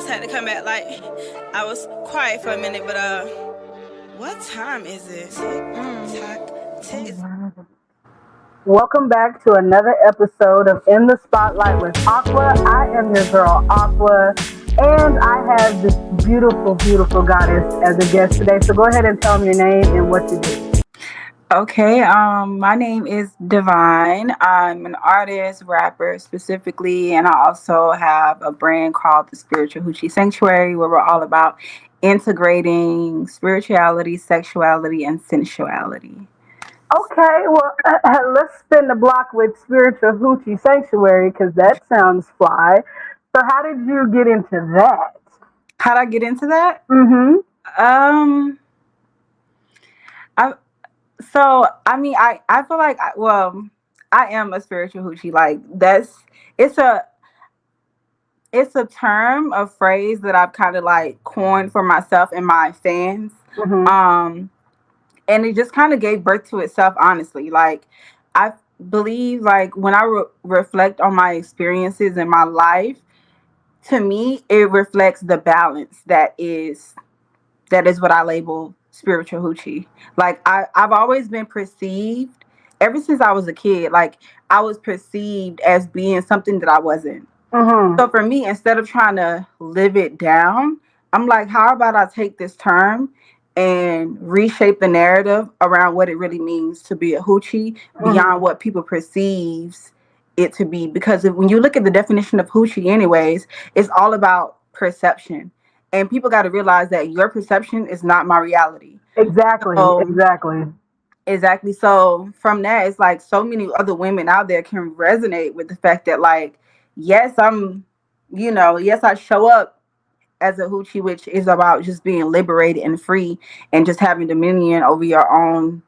just had to come back. Like, I was quiet for a minute, but what time is it? Tick. Welcome back to another episode of In the Spotlight with Aqua. I am your girl, Aqua, and I have this beautiful, beautiful goddess as a guest today. So go ahead and tell me your name and what you do. Okay, my name is Deevine. I'm an artist, rapper specifically, and I also have a brand called the Spiritual Hoochie Sanctuary, where we're all about integrating spirituality, sexuality, and sensuality. Okay, well, let's spin the block with Spiritual Hoochie Sanctuary because that sounds fly. So how did you get into that? How'd I get into that? Mm-hmm. Um, I I feel like I am a spiritual hoochie. Like it's a it's a term, a phrase that I've kind of like coined for myself and my fans. Mm-hmm. And it just kind of gave birth to itself, honestly. Like I believe, like when I reflect on my experiences in my life, to me it reflects the balance that is what I label spiritual hoochie. Like I've always been perceived ever since I was a kid. Like I was perceived as being something that I wasn't. Mm-hmm. So for me, instead of trying to live it down, I'm like, how about I take this term and reshape the narrative around what it really means to be a hoochie beyond what people perceives it to be. Because when you look at the definition of hoochie anyways, it's all about perception. And people got to realize that your perception is not my reality. Exactly, So exactly. exactly. So from that, it's like so many other women out there can resonate with the fact that like, yes, yes, I show up as a hoochie, which is about just being liberated and free and just having dominion over your own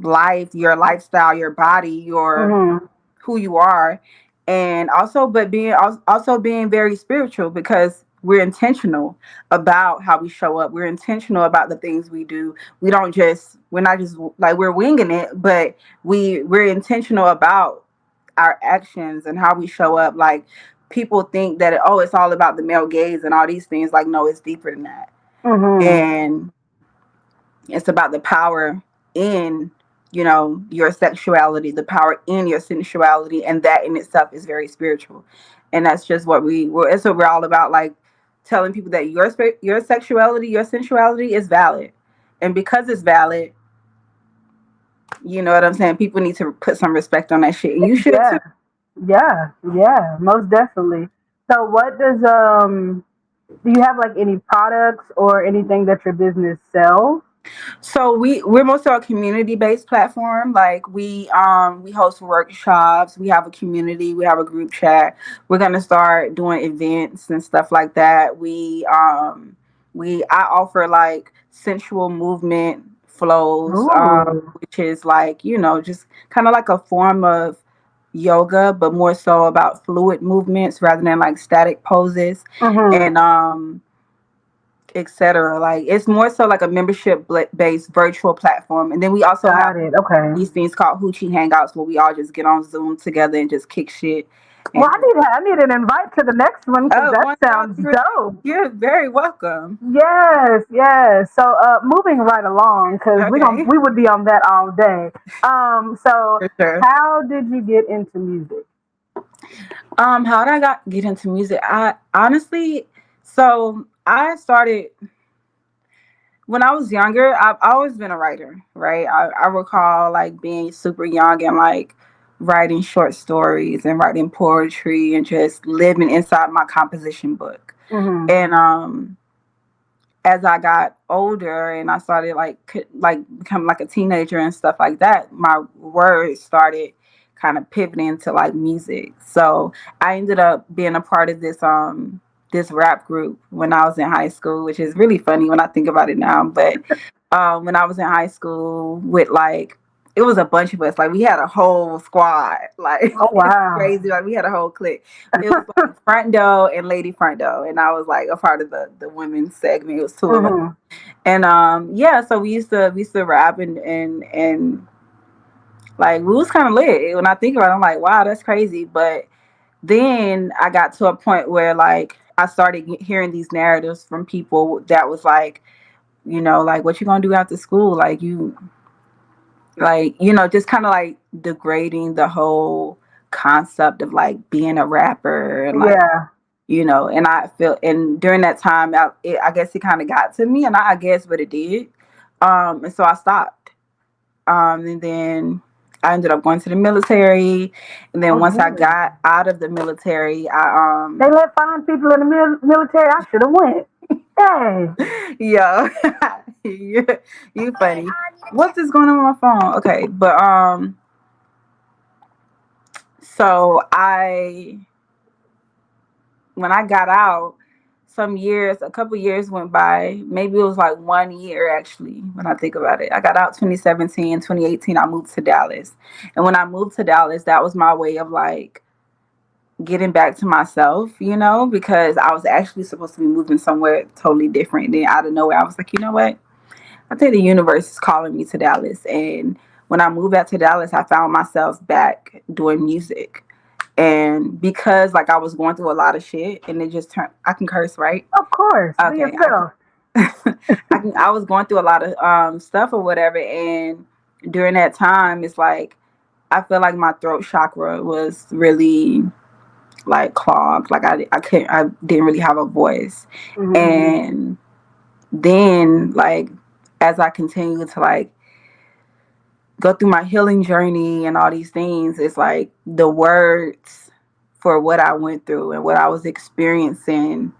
life, your lifestyle, your body, your Mm-hmm. who you are, and also but being also being very spiritual because we're intentional about how we show up. We're intentional about the things we do. We're not just like we're winging it, but we're intentional about our actions and how we show up. Like people think that it's all about the male gaze and all these things. Like no, it's deeper than that. Mm-hmm. And it's about the power in, your sexuality, the power in your sensuality, and that in itself is very spiritual. And that's just it's what we're all about. Like telling people that your sexuality, your sensuality is valid, and because it's valid, you know what I'm saying. People need to put some respect on that shit, and you should Yeah, too. yeah, most definitely. So what does do you have like any products or anything that your business sells? So we're mostly a community based platform. Like we host workshops. We have a community. We have a group chat. We're gonna start doing events and stuff like that. I offer like sensual movement flows, Ooh. which is like just kind of like a form of yoga, but more so about fluid movements rather than like static poses. Mm-hmm. And etc. Like it's more so like a membership based virtual platform. And then we also have Got it. Okay. these things called hoochie hangouts where we all just get on Zoom together and just kick shit. Well, And I need an invite to the next one because oh that my God, sounds dope. you're very welcome. Yes, yes. So, moving right along because Okay, we would be on that all day. So for sure. how did you get into music? How did I get into music? I honestly, so I started when I was younger. I've always been a writer, right? I recall like being super young and like writing short stories and writing poetry and just living inside my composition book. Mm-hmm. And as I got older and I started like become like a teenager and stuff like that, my words started kind of pivoting to like music. So I ended up being a part of this rap group when I was in high school, which is really funny when I think about it now. But when I was in high school with like it was a bunch of us. Like we had a whole squad. Like Oh it's wow. crazy. Like we had a whole clique. It was like front door and lady front door, and I was like a part of the women's segment. It was two of us, Mm-hmm. and yeah. So we used to rap and like we was kind of lit. When I think about it, I'm like, wow, that's crazy. But then I got to a point where like I started hearing these narratives from people that was like, you know, like, what you gonna do after school? Like, just kind of like degrading the whole concept of like being a rapper and like, Yeah. and I feel, and during that time, I guess it kind of got to me, and I guess, but it did. And so I stopped. And then I ended up going to the military. And then once I got out of the military, they let fine people in the military. I should have went. Hey. Yeah. you funny. What's this going on with my phone? Okay, but so when I got out, a couple years went by. Maybe it was like 1 year, actually, when I think about it. I got out 2017, 2018, I moved to Dallas. And when I moved to Dallas, that was my way of like getting back to myself, because I was actually supposed to be moving somewhere totally different. Then out of nowhere, I was like, you know what? I think the universe is calling me to Dallas. And when I moved back to Dallas, I found myself back doing music. And because like I was going through a lot of shit, and it just turned. I can curse, right? Of course. Okay. I was going through a lot of stuff or whatever, and during that time, it's like I feel like my throat chakra was really like clogged. Like I didn't really have a voice. Mm-hmm. And then like as I continued to like go through my healing journey and all these things, it's like the words for what I went through and what I was experiencing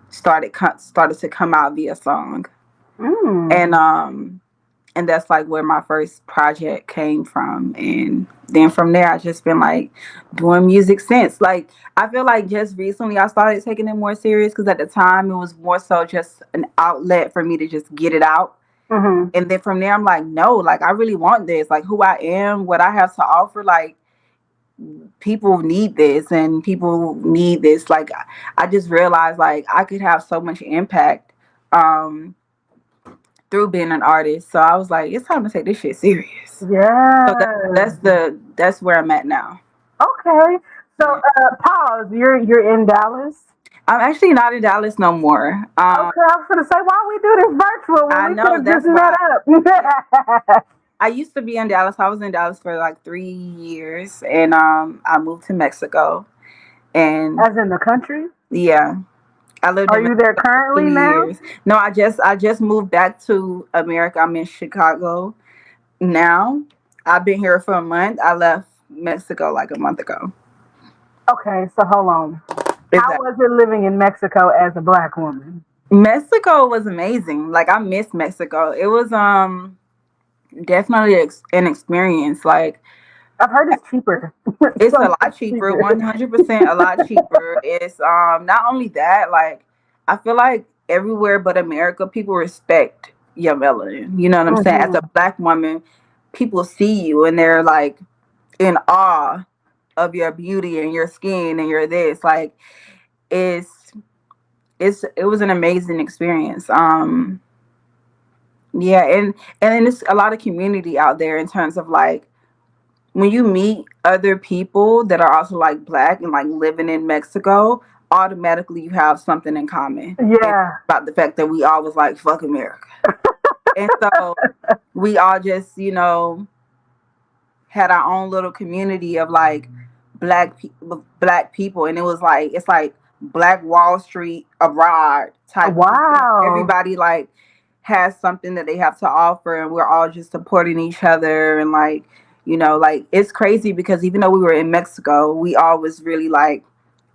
started to come out via song. And that's like where my first project came from. And then from there, I just been like doing music since. Like I feel like just recently I started taking it more serious, because at the time it was more so just an outlet for me to just get it out. Mm-hmm. And then from there, I'm like, no, like I really want this. Like who I am, what I have to offer, like people need this and people need this. Like I just realized like I could have so much impact through being an artist. So I was like, it's time to take this shit serious. Yeah. So that's where I'm at now. Okay. So pause. You're in Dallas? I'm actually not in Dallas no more. Okay, I was gonna say, why we do this virtual when we could have just met up? I used to be in Dallas. I was in Dallas for like 3 years, and I moved to Mexico. And as in the country? Yeah. I lived. Are you there currently now? Years. No, I just moved back to America. I'm in Chicago now. I've been here for a month. I left Mexico like a month ago. Okay, so hold on. How was it living in Mexico as a Black woman? Mexico was amazing. Like I miss Mexico. It was definitely an experience. Like I've heard it's cheaper. It's a lot cheaper, 100% a lot cheaper. It's not only that, like I feel like everywhere but America, people respect your melanin. You know what I'm saying? As a Black woman, people see you and they're like in awe of your beauty and your skin and your this. Like it was an amazing experience. Yeah, and then there's a lot of community out there in terms of like when you meet other people that are also like Black and like living in Mexico, automatically you have something in common. Yeah. About the fact that we all was like, fuck America. And so we all just, had our own little community of like Black people. And it was like, it's like Black Wall Street abroad type. Wow. Everybody like has something that they have to offer, and we're all just supporting each other. And like, like it's crazy because even though we were in Mexico, we all was really like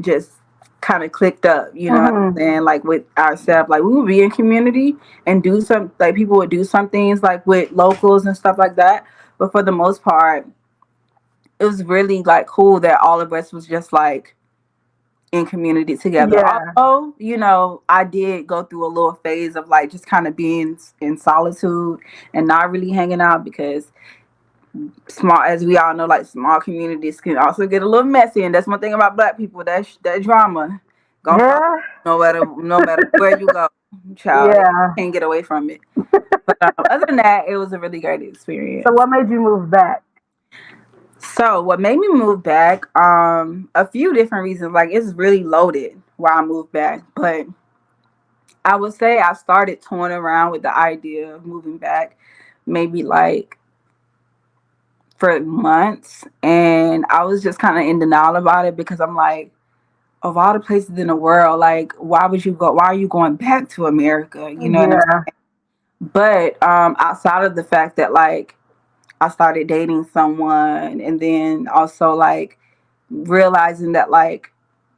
just kind of clicked up, what I'm saying? Like with ourselves, like we would be in community and do some, like people would do some things like with locals and stuff like that. But for the most part, it was really like cool that all of us was just like in community together. Yeah. Although, I did go through a little phase of like just kind of being in solitude and not really hanging out because small, as we all know, like small communities can also get a little messy, and that's one thing about Black people, that drama. No matter where you go, child, you can't get away from it. But other than that, it was a really great experience. So what made you move back? So what made me move back? A few different reasons. Like it's really loaded. why I moved back. But I would say I started toying around with the idea of moving back maybe like for months, and I was just kind of in denial about it because I'm like, of all the places in the world, like why would you go? Why are you going back to America? You know what I'm Yeah. saying? But outside of the fact that like I started dating someone, and then also like realizing that like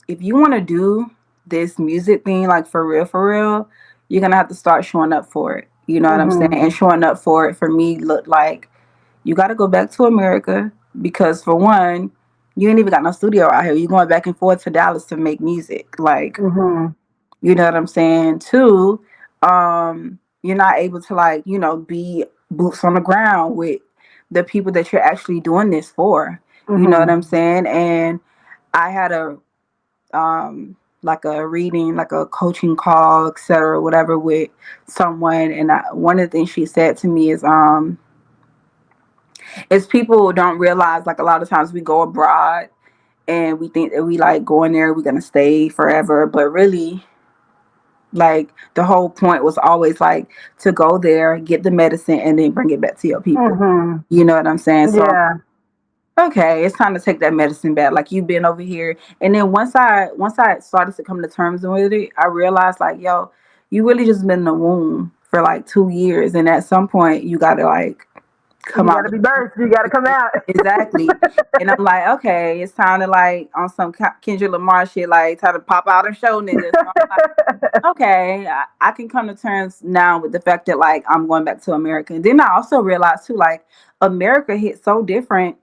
if you want to do this music thing like for real, you're gonna have to start showing up for it. You know what I'm saying? Mhm. And showing up for it for me looked like you got to go back to America because for one, you ain't even got no studio out here. You're going back and forth to Dallas to make music. Like, Mhm. you know what I'm saying? Two, you're not able to like, be boots on the ground with the people that you're actually doing this for. You know what Mhm. I'm saying? And I had a like a reading, like a coaching call, etc., whatever, with someone, and one of the things she said to me is people don't realize like a lot of times we go abroad and we think that we like going there, we're gonna stay forever, but really like the whole point was always like to go there, get the medicine, and then bring it back to your people. Mhm. You know what I'm saying? So Yeah. okay, it's time to take that medicine back. Like you've been over here, and then once I started to come to terms with it, I realized like, yo, you really just been in the womb for like 2 years, and at some point you gotta like come You out gotta be birthed. You gotta come out. exactly. And I'm like, okay, it's time to like on some Kendrick Lamar shit, like time to pop out and show niggas. So I'm like, okay, I can come to terms now with the fact that like I'm going back to America. And then I also realized too, like America hits so different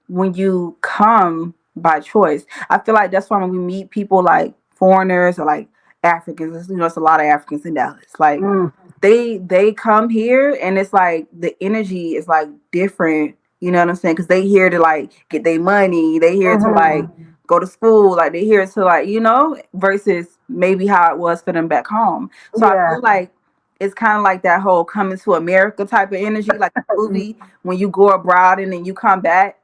when you come by choice. I feel like that's why when we meet people like foreigners or like Africans, it's a lot of Africans in Dallas. Like Mm. they come here and it's like the energy is like different. You know what I'm saying? Because they here to like get their money. They here to like Mhm. go to school. Like they here to like versus maybe how it was for them back home. So I Yeah. feel like it's kind of like that whole coming to America type of energy, like a movie when you go abroad and then you come back.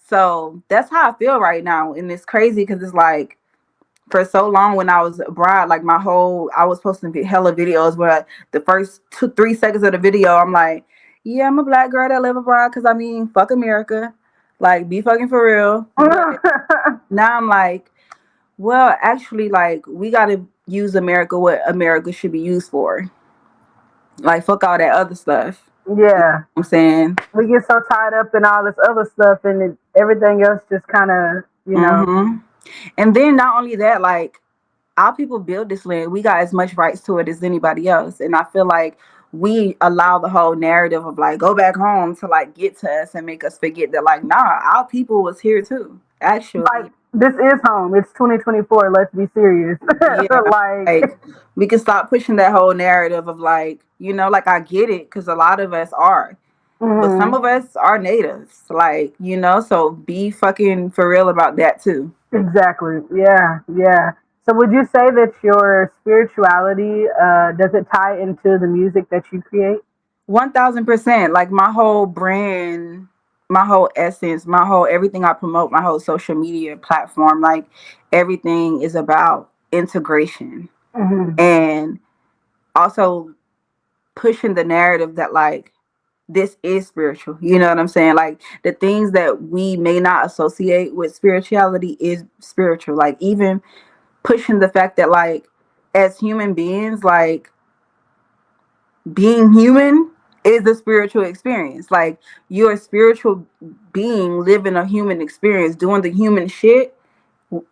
So that's how I feel right now. And it's crazy because it's like for so long when I was abroad, like I was posting hella videos where the first 2-3 seconds of the video, I'm like, yeah, I'm a black girl that live abroad because I mean, fuck America. Like, be fucking for real. But now I'm like, well, actually, like, we got to use America what America should be used for. Like, fuck all that other stuff. You know Yeah. what I'm saying? We get so tied up in all this other stuff, and everything else just kind of. Mm-hmm. And then not only that, like, our people build this land. We got as much rights to it as anybody else. And I feel like we allow the whole narrative of like go back home to like get to us and make us forget that like nah, our people was here too. Like, Actually. this is home. It's 2024. Let's be serious. Yeah. Like, Like we can stop pushing that whole narrative of like, like I get it because a lot of us are. But some mhm. of us are natives. Like, so be fucking for real about that too. Exactly. Yeah. Yeah. So, would you say that your spirituality does it tie into the music that you create? 1000%. Like my whole brand, my whole essence, my whole everything I promote, my whole social media platform, like everything is about integration Hmm. and also pushing the narrative that like this is spiritual. You know what I'm saying? Like the things that we may not associate with spirituality is spiritual. Like even pushing the fact that like as human beings, like being human is a spiritual experience. Like you're a spiritual being living a human experience, doing the human shit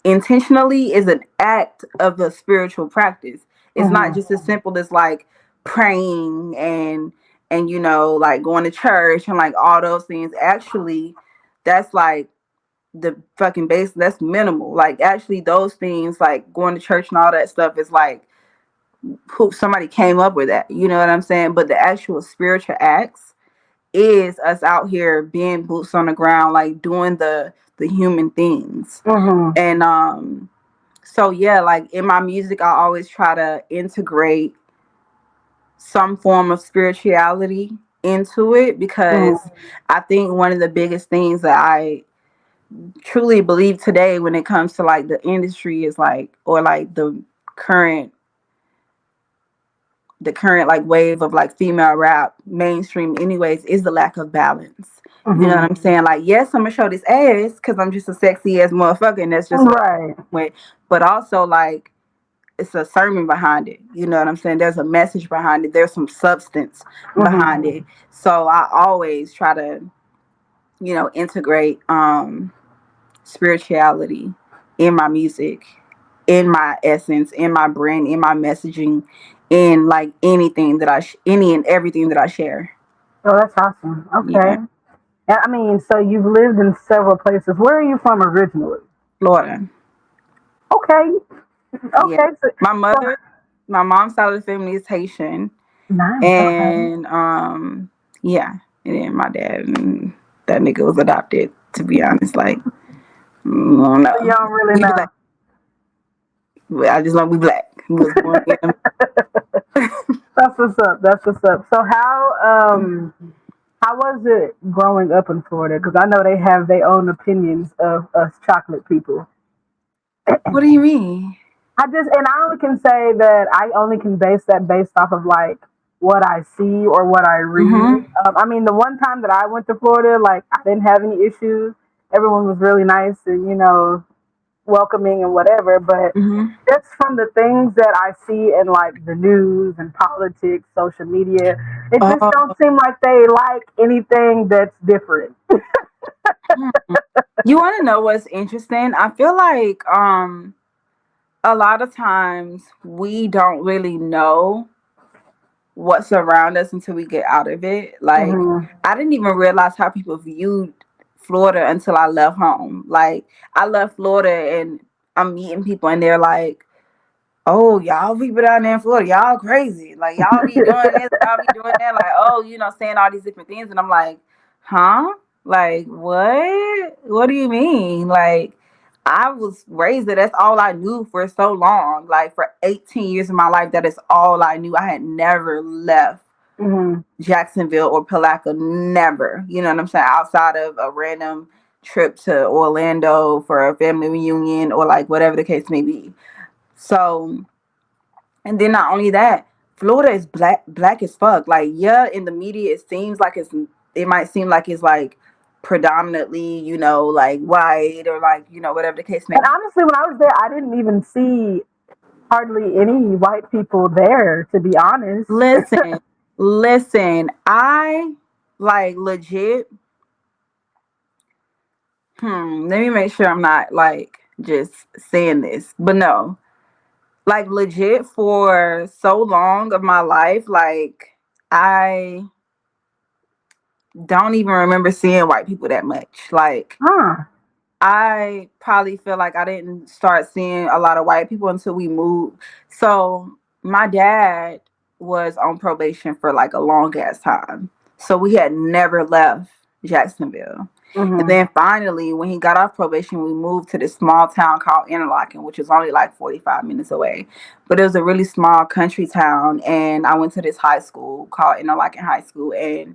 intentionally is an act of a spiritual practice. It's not Hmm. just as simple as like praying and like going to church and like all those things. Actually, that's like the fucking base. That's minimal. Like actually, those things like going to church and all that stuff is like who somebody came up with that. You know what I'm saying? But the actual spiritual acts is us out here being boots on the ground, like doing the human things. Hmm. And so yeah, like in my music I always try to integrate some form of spirituality into it because Hmm. I think one of the biggest things that I truly believe today when it comes to like the industry is like, or like current like wave of like female rap mainstream anyways, is the lack of balance. You know what I'm saying? Like, yes, I'm gonna show this ass because I'm just a sexy ass motherfucker, and that's just right. Way. But also like it's a sermon behind it. You know what I'm saying? There's a message behind it. There's some substance behind it. So I always try to, you know, integrate spirituality in my music, in my essence, in my brand, in my messaging, in like anything that any and everything that I share. Oh, that's awesome. Okay. Yeah. And I mean, so you've lived in several places. Where are you from originally? Florida. Okay. Yeah. Okay. My mom's side of the family is Haitian. Nice. Okay. And yeah. And then my dad, that nigga was adopted, to be honest. Like, I don't know. So you don't really We know. black. I just know we black. We was born in That's what's up. That's what's up. So how was it growing up in Florida? Because I know they have their own opinions of us chocolate people. What do you mean? And I only can say that I only can base that based off of like what I see or what I read. I mean, the one time that I went to Florida, like I didn't have any issues. Everyone was really nice and welcoming and whatever. But just from the things that I see in like the news and politics, social media, it just don't seem like they like anything that's different. You want to know what's interesting? I feel like a lot of times we don't really know what's around us until we get out of it. Like, I didn't even realize how people viewed Florida until I left home. Like, I left Florida and I'm meeting people and they're like, oh, y'all people down there in Florida, y'all crazy. Like, y'all be doing this, y'all be doing that. Like, oh, saying all these different things. And I'm like, huh? Like, what? What do you mean? Like, I was raised that's all I knew for so long. Like, for 18 years of my life, that is all I knew. I had never left Jacksonville or Palaca, never. You know what I'm saying? Outside of a random trip to Orlando for a family reunion or like whatever the case may be. So, and then not only that, Florida is black as fuck. Like, yeah, in the media, it might seem like it's like predominantly, like white or like, whatever the case may And be. honestly, when I was there, I didn't even see hardly any white people there, to be honest. Listen, I like legit. Let me make sure I'm not like just saying this, but no, like legit for so long of my life, like I don't even remember seeing white people that much. Like, I probably feel like I didn't start seeing a lot of white people until we moved. So my dad was on probation for like a long ass time. So we had never left Jacksonville. And then finally, when he got off probation, we moved to this small town called Interlaken, which is only like 45 minutes away. But it was a really small country town. And I went to this high school called Interlaken High School. And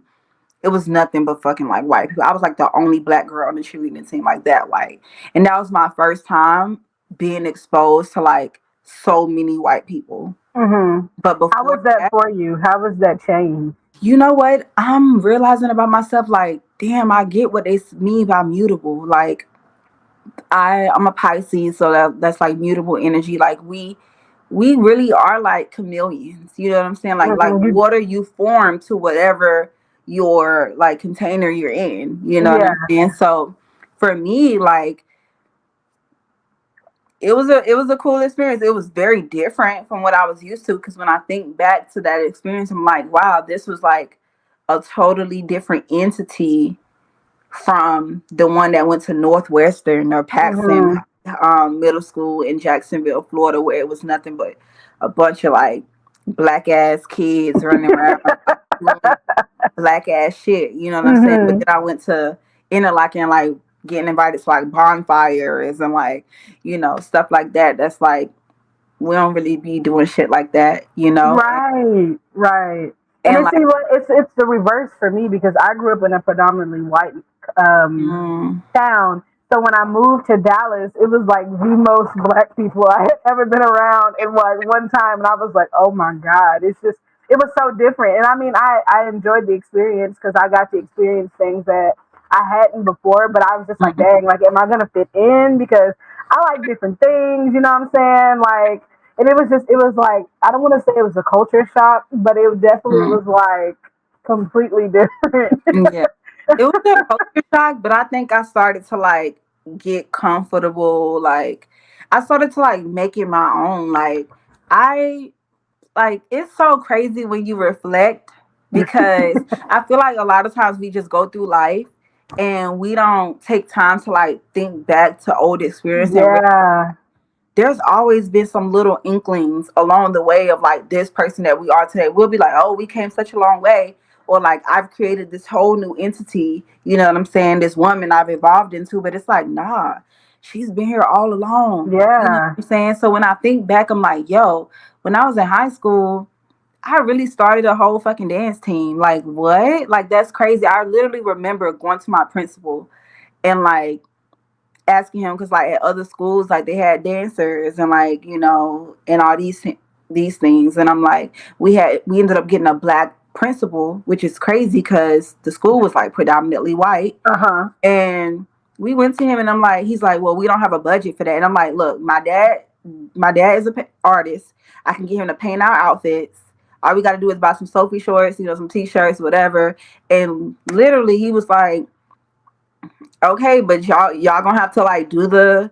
it was nothing but fucking like white people. I was like the only black girl on the cheerleading team like that white. And that was my first time being exposed to like so many white people. But before how was that for you? How was that change? You know what? I'm realizing about myself, like, damn, I get what they mean by mutable. Like, I'm a Pisces, so that's like mutable energy. Like we really are like chameleons. You know what I'm saying? Like water, you form to whatever your like container you're in. You know what I'm saying? So for me, like it was a cool experience. It was very different from what I was used to, because when I think back to that experience, I'm like, wow, this was like a totally different entity from the one that went to Northwestern or Paxton Middle School in Jacksonville, Florida, where it was nothing but a bunch of like black ass kids running around doing black ass shit. You know what I'm saying? But then I went to Interlaken, like getting invited to like bonfires and like, stuff like that. That's like, we don't really be doing shit like that, Right. And like, see what it's the reverse for me, because I grew up in a predominantly white town. So when I moved to Dallas, it was like the most black people I had ever been around in like one time, and I was like, oh my god, it's just it was so different. And I mean, I enjoyed the experience because I got to experience things that I hadn't before. But I was just like, Mhm. dang, like, am I gonna fit in? Because I like different things, you know what I'm saying? Like, and it was like I don't want to say it was a culture shock, but it definitely Mhm. was like completely different. Yeah. It was a culture shock, but I think I started to like get comfortable. Like I started to like make it my own. I like it's so crazy when you reflect because I feel like a lot of times we just go through life and we don't take time to like think back to old experience and Yeah, there's always been some little inklings along the way of like this person that we are today. We'll be like, oh, we came such a long way. Or like I've created this whole new entity, you know what I'm saying? This woman I've evolved into, but it's like, nah, she's been here all along. You know yeah. what I'm saying? So when I think back, I'm like, yo, when I was in high school, I really started a whole fucking dance team. Like what? Like that's crazy. I literally remember going to my principal and like asking him because like at other schools like they had dancers and like and all these things and I'm like we ended up getting a black principal, which is crazy because the school was like predominantly white. Uh huh. And we went to him and I'm like, he's like, well, we don't have a budget for that. And I'm like, look, my dad is a artist. I can get him to paint our outfits. All we got to do is buy some Sophie shorts, some t-shirts, whatever. And literally he was like, okay, but y'all gonna have to like do the,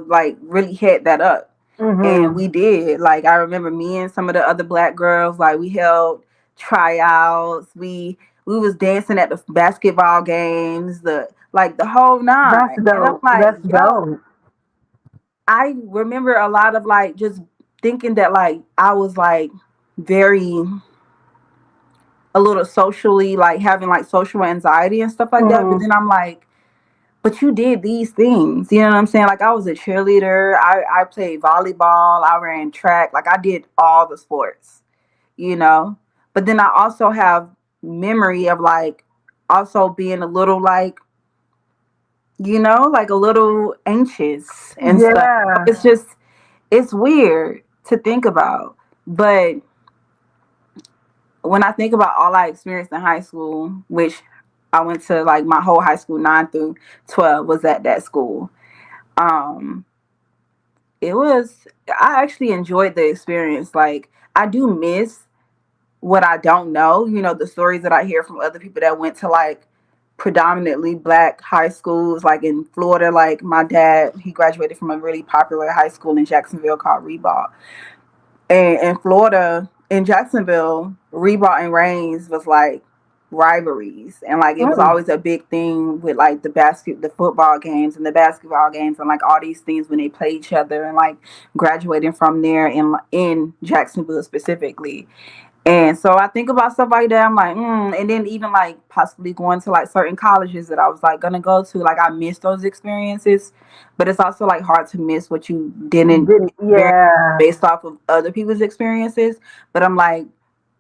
like really hit that up. And Mhm. we did. Like I remember me and some of the other black girls, like we held tryouts. We was dancing at the basketball games, the whole That's nine. And I'm dope. like, That's yo, dope. I remember a lot of like just thinking that like I was like very a little socially like having like social anxiety and stuff like that. But Mhm. then I'm like, but you did these things. You know what I'm saying? Like I was a cheerleader. I played volleyball. I ran track. Like I did all the sports, you know. But then I also have memory of like also being a little like, like a little anxious and stuff. Yeah. It's weird to think about. But when I think about all I experienced in high school, which I went to like my whole high school 9 through 12 was at that school. Um, it was I actually enjoyed the experience. Like I do miss what I don't know, the stories that I hear from other people that went to like predominantly black high schools, like in Florida. Like my dad, he graduated from a really popular high school in Jacksonville called Reebok. And in Florida, in Jacksonville, Reebok and Reigns was like rivalries, and like it was Mm. always a big thing with like the football games and the basketball games and like all these things when they play each other and like graduating from there in Jacksonville specifically. And so I think about stuff like that. I'm like, and then even like possibly going to like certain colleges that I was like gonna go to. Like I miss those experiences, but it's also like hard to miss what you didn't Didn't. experience Yeah. based off of other people's experiences. But I'm like,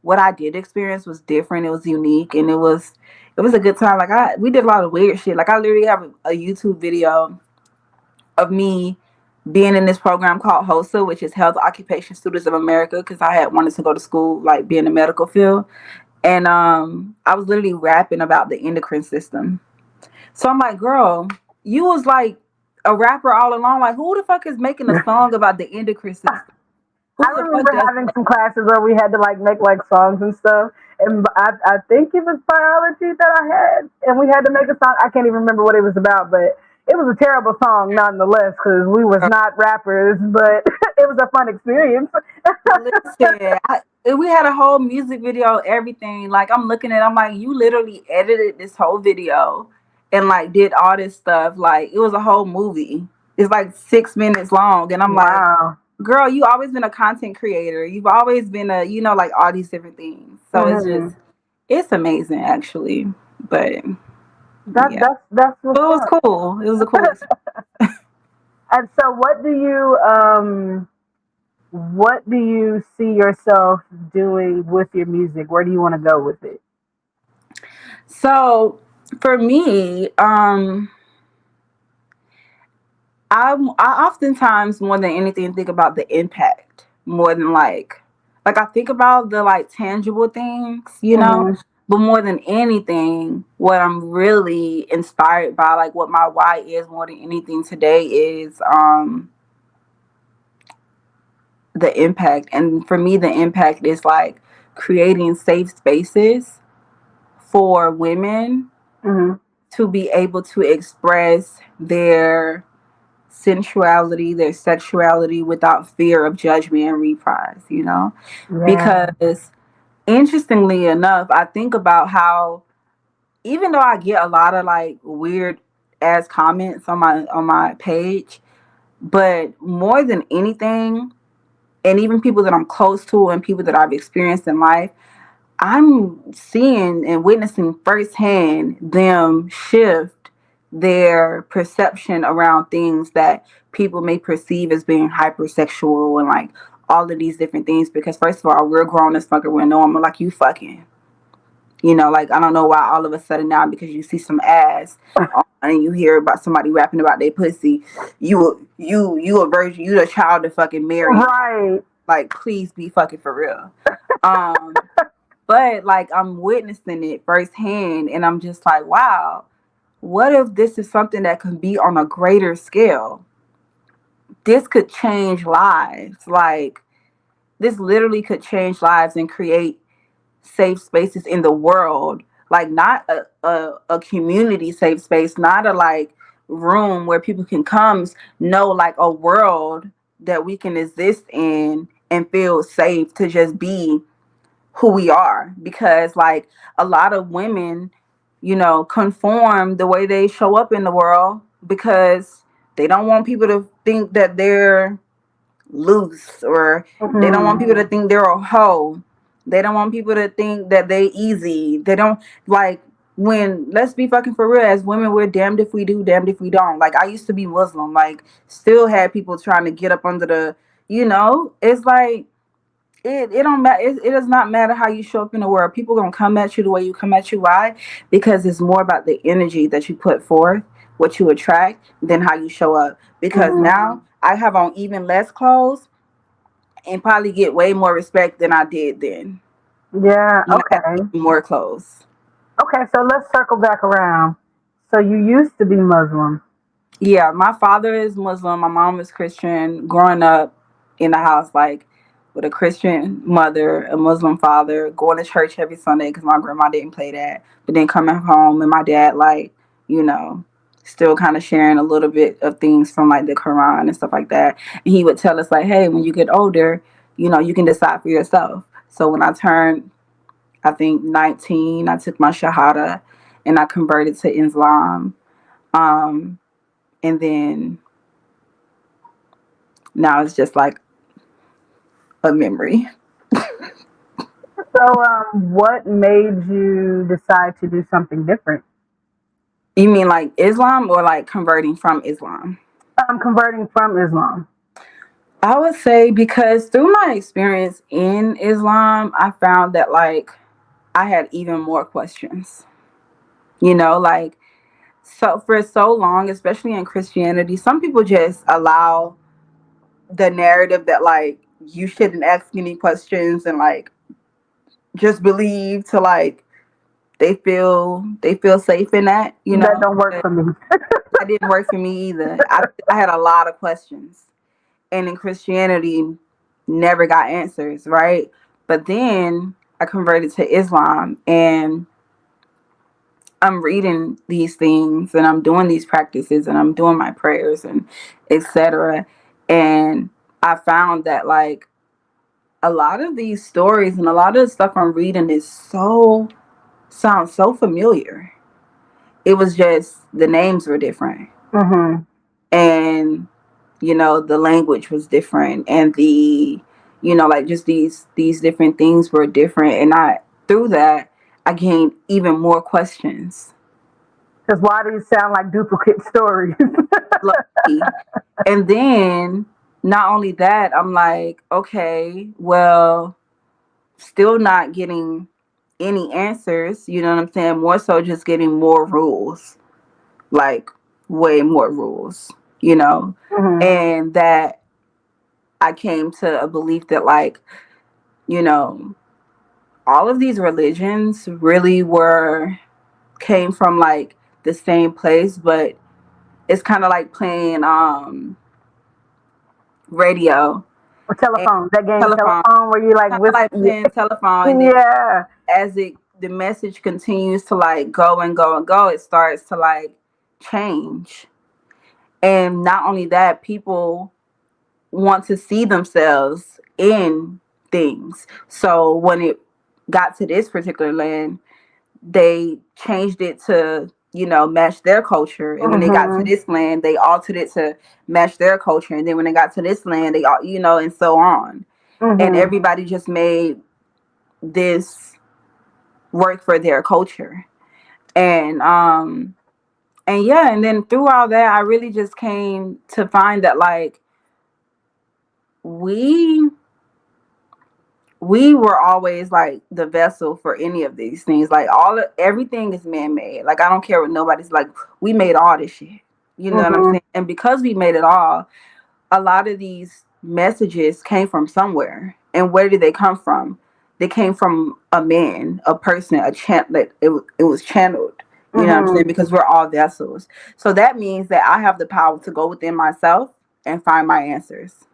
what I did experience was different. It was unique, and it was a good time. Like we did a lot of weird shit. Like I literally have a YouTube video of me being in this program called HOSA, which is Health Occupation Students of America, because I had wanted to go to school, like be in the medical field. And I was literally rapping about the endocrine system. So I'm like, girl, you was like a rapper all along. Like, who the fuck is making a song about the endocrine system? I Who the fuck remember does having that? some classes where we had to like make like songs and stuff, and I think it was biology that I had, and we had to make a song. I can't even remember what it was about, but it was a terrible song nonetheless because we was not rappers, but it was a fun experience. Listen, we had a whole music video, everything. Like I'm looking at, I'm like, you literally edited this whole video and like did all this stuff. Like it was a whole movie. It's like 6 minutes long, and I'm like, Wow. girl, you always been a content creator. You've always been like all these different things. So Hmm. it's amazing actually. But That yeah, that's what's but it was up. cool. It was a cool experience. And so, what do you see yourself doing with your music? Where do you want to go with it? So for me, I oftentimes more than anything think about the impact more than like I think about the like tangible things, you know, Mm-hmm. but more than anything, what I'm really inspired by, like what my why is more than anything today is the impact. And for me the impact is like creating safe spaces for women Mm-hmm. to be able to express their sensuality, their sexuality without fear of judgment and reprise, you know? Yeah. Because interestingly enough, I think about how even though I get a lot of like weird ass comments on my page, but more than anything, and even people that I'm close to and people that I've experienced in life, I'm seeing and witnessing firsthand them shift their perception around things that people may perceive as being hypersexual and like all of these different things. Because first of all, we're grown as fuck, we're normal. Like you fucking, you know, like I don't know why all of a sudden now because you see some ass and you hear about somebody rapping about their pussy, you a virgin, you the child to fucking marry. Right. Like please be fucking for real. Um but like I'm witnessing it firsthand and I'm just like, wow, what if this is something that can be on a greater scale? This could change lives. Like this literally could change lives and create safe spaces in the world. Like not a community safe space, not a like room where people can come, know like a world that we can exist in and feel safe to just be who we are. Because like a lot of women, you know, conform the way they show up in the world because they don't want people to think that they're loose, or they don't want Mm-hmm. people to think they're a hoe. They don't want people to think that they easy. They don't like when, let's be fucking for real, as women we're damned if we do, damned if we don't. Like I used to be Muslim, like still had people trying to get up under the, you know, it's like it don't matter. It does not matter how you show up in the world. People gonna come at you the way you come at you. Why? Because it's more about the energy that you put forth, what you attract, than how you show up. Because Mm-hmm. now I have on even less clothes and probably get way more respect than I did then Yeah. when I had Okay. more clothes. Okay. So let's circle back around. So you used to be Muslim. Yeah, my father is Muslim. My mom is Christian. Growing up in the house, like with a Christian mother, a Muslim father, going to church every Sunday because my grandma didn't play that. But then coming home and my dad, like, you know, still kind of sharing a little bit of things from like the Quran and stuff like that. And he would tell us, like, hey, when you get older, you know, you can decide for yourself. So when I turned, I think 19, I took my Shahada and I converted to Islam. Um, and then now it's just like a memory. So what made you decide to do something different? You mean like Islam or like converting from Islam? Converting from Islam. I would say because through my experience in Islam, I found that like I had even more questions. You know, like so for so long, especially in Christianity, some people just allow the narrative that like you shouldn't ask any questions and like just believe to like they feel safe in that, you That know. don't work But for me. that didn't work for me either. I had a lot of questions, and in Christianity, never got answers, right? But then I converted to Islam, and I'm reading these things, and I'm doing these practices, and I'm doing my prayers, and etc. And I found that like a lot of these stories and a lot of the stuff I'm reading is so sounds so familiar. It was just the names were different, Mm-hmm. and you know the language was different, and the, you know, like just these different things were different, and I through that I gained even more questions. Because why do these sound like duplicate stories? Lucky. And then not only that, I'm like, okay, well, still not getting any answers, you know what I'm saying? More so just getting more rules, like way more rules, you know, Mm-hmm. and that I came to a belief that, like, you know, all of these religions really came from like the same place, but it's kind of like playing radio Or and telephone. That game, telephone, telephone, where you like kind of like playing telephone, and then yeah. as the message continues to like go and go and go, it starts to like change. And not only that, people want to see themselves in things. So when it got to this particular land, they changed it to, you know, match their culture. And when they got to Mm-hmm. this land, they altered it to match their culture. And then when they got to this land, they all, you know, and so on. And Mm-hmm. everybody just made this work for their culture. And yeah, and then through all that, I really just came to find that like we we were always like the vessel for any of these things. Like everything is man made. Like I don't care what nobody's like. We made all this shit. You know what I'm Mm-hmm. saying? And because we made it all, a lot of these messages came from somewhere. And where did they come from? They came from a man, a person, a chant that it was channeled. You know what I'm saying? Mm-hmm. Because we're all vessels. So that means that I have the power to go within myself and find my answers.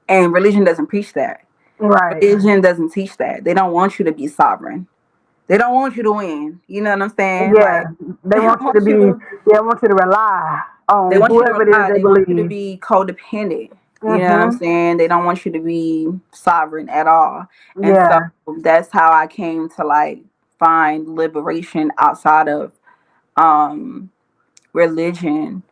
And religion doesn't preach that. Right. Religion doesn't teach that. They don't want you to be sovereign. They don't want you to win. You know what I'm saying? Yeah. Like They they want you to want be. you to They want you to rely they on want you to whoever it is rely. they They want you to believe. be codependent. You know what I'm Mm-hmm. saying? They don't want you to be sovereign at all. And so Yeah. that's how I came to like find liberation outside of um religion,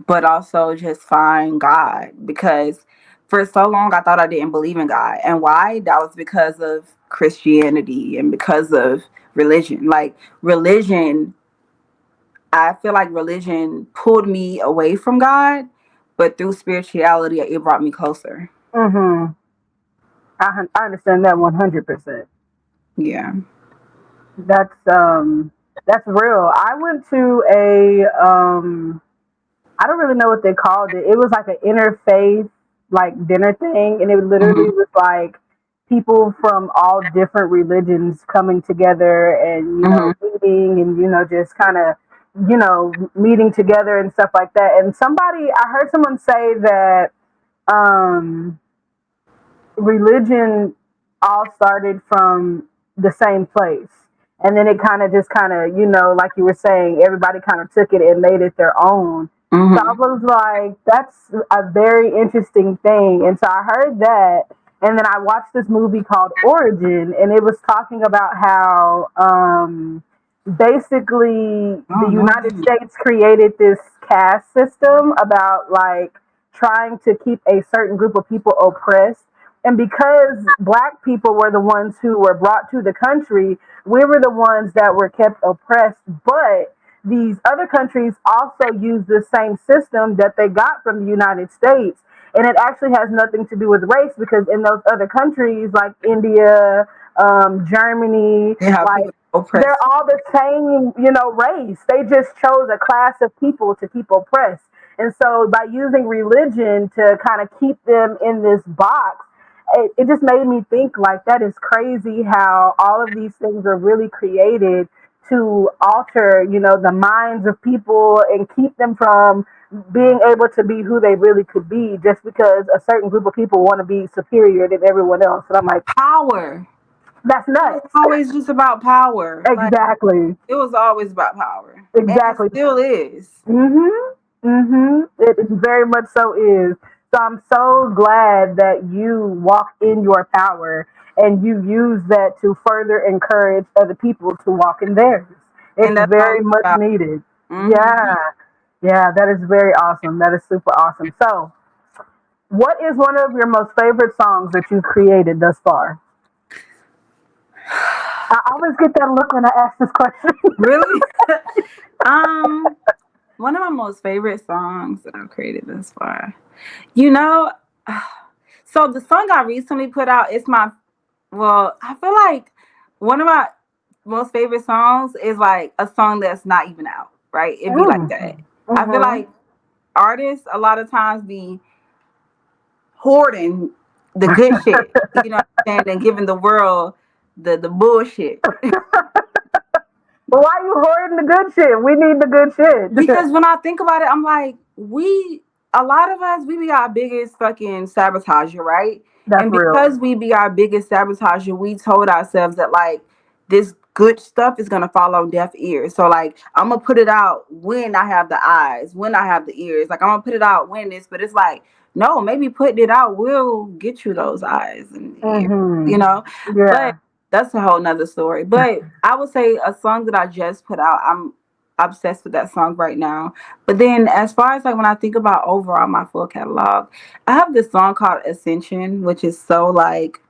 but also just find God, because for so long I thought I didn't believe in God. And why? That was because of Christianity and because of religion. Like religion, I feel like religion pulled me away from God, but through spirituality it brought me closer. Mm-hmm. I understand that 100%. Yeah. That's real. I went to a I don't really know what they called it. It was like an interfaith like dinner thing, and it literally Hmm. was like people from all different religions coming together and Hmm. eating and just kind of meeting together and stuff like that. And I heard someone say that um religion all started from the same place. And then it kind of, like you were saying, everybody kind of took it and made it their own. So I Hmm. was like, that's a very interesting thing. And so I heard that. And then I watched this movie called Origin, and it was talking about how basically the Oh no. United States created this caste system about like trying to keep a certain group of people oppressed. And because black people were the ones who were brought to the country, we were the ones that were kept oppressed. But these other countries also use the same system that they got from the United States. And it actually has nothing to do with race, because in those other countries like India, Germany, They have like people they're oppressed. all the same, race. They just chose a class of people to keep oppressed. And so by using religion to kind of keep them in this box, it just made me think like that is crazy how all of these things are really created to alter, the minds of people and keep them from being able to be who they really could be, just because a certain group of people want to be superior than everyone else. And I'm like, Power. that's It was nuts. always just about power. Like Exactly. it was always about power. And it Exactly. still is. Mhm. Mhm. It very much so is. So I'm so glad that you walk in your power and you use that to further encourage other people to walk in theirs. And It's that's all very it's much about. needed. Hmm. Yeah. Yeah, that is very awesome. That is super awesome. So, what is one of your most favorite songs that you've created thus far? I always get that look when I ask this question. Really? um, One of my most favorite songs that I've created thus far. You know, so the song I recently put out is I feel like one of my most favorite songs is like a song that's not even out, right? It'd be like Mm. that. I feel Mhm. like artists a lot of times be hoarding the good shit, you know what I'm saying, and giving the world the bullshit. But why you hoarding the good shit? We need the good shit. Because when I think about it, I'm like, a lot of us, we be our biggest fucking sabotager, right? That's And real. because we be our biggest sabotager, we told ourselves that like this good stuff is gonna fall on deaf ears. So like I'm gonna put it out when I have the eyes, when I have the ears. Like I'm gonna put it out when this, but it's like no, maybe putting it out will get you those eyes and ears, you Mm-hmm. know. But Yeah. that's a whole nother story. But I would say a song that I just put out, I'm obsessed with that song right now. But then as far as like when I think about overall my full catalog, I have this song called Ascension, which is so like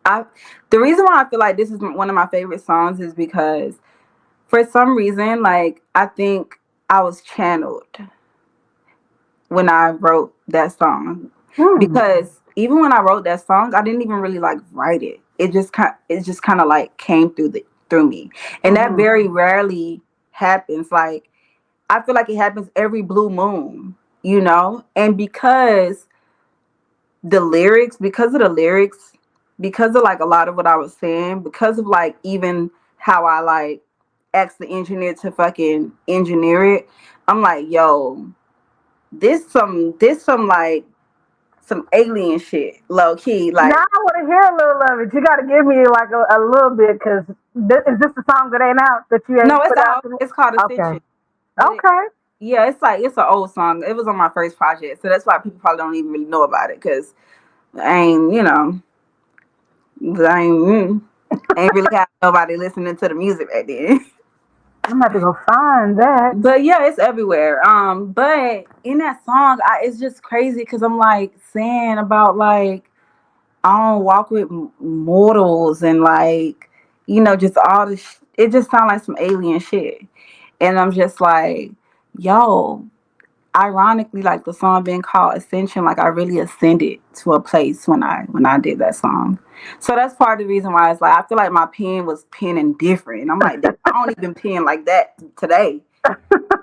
I the reason why I feel like this is one of my favorite songs is because for some reason, like I think I was channeled when I wrote that song. Hmm. Because even when I wrote that song, I didn't even really like write it. It just kind of like came through me. And that Mm-hmm. very rarely happens. Like I feel like it happens every blue moon, you know? And because of the lyrics, because of like a lot of what I was saying, because of like even how I like asked the engineer to fucking engineer it, I'm like, yo, this some like some alien shit, low key. Now Like, I want to hear a little of it. You got to give me like a little bit because is this the song that ain't out that you no, ain't it's put out out. to me? It's called Okay. Ascension. But Okay. yeah, it's like it's an old song. It was on my first project, so that's why people probably don't even really know about it because I ain't, you know, I ain't really have nobody listening to the music back then. I'm about to go find that. But yeah, it's everywhere. But in that song, it's just crazy because I'm like saying about like I don't walk with mortals and like just all this. It just sounds like some alien shit, and I'm just like, yo. Ironically, like the song being called Ascension, like I really ascended to a place when I did that song. So that's part of the reason why it's like I feel like my pen was penning different. And I'm like, damn, I don't even pen like that today.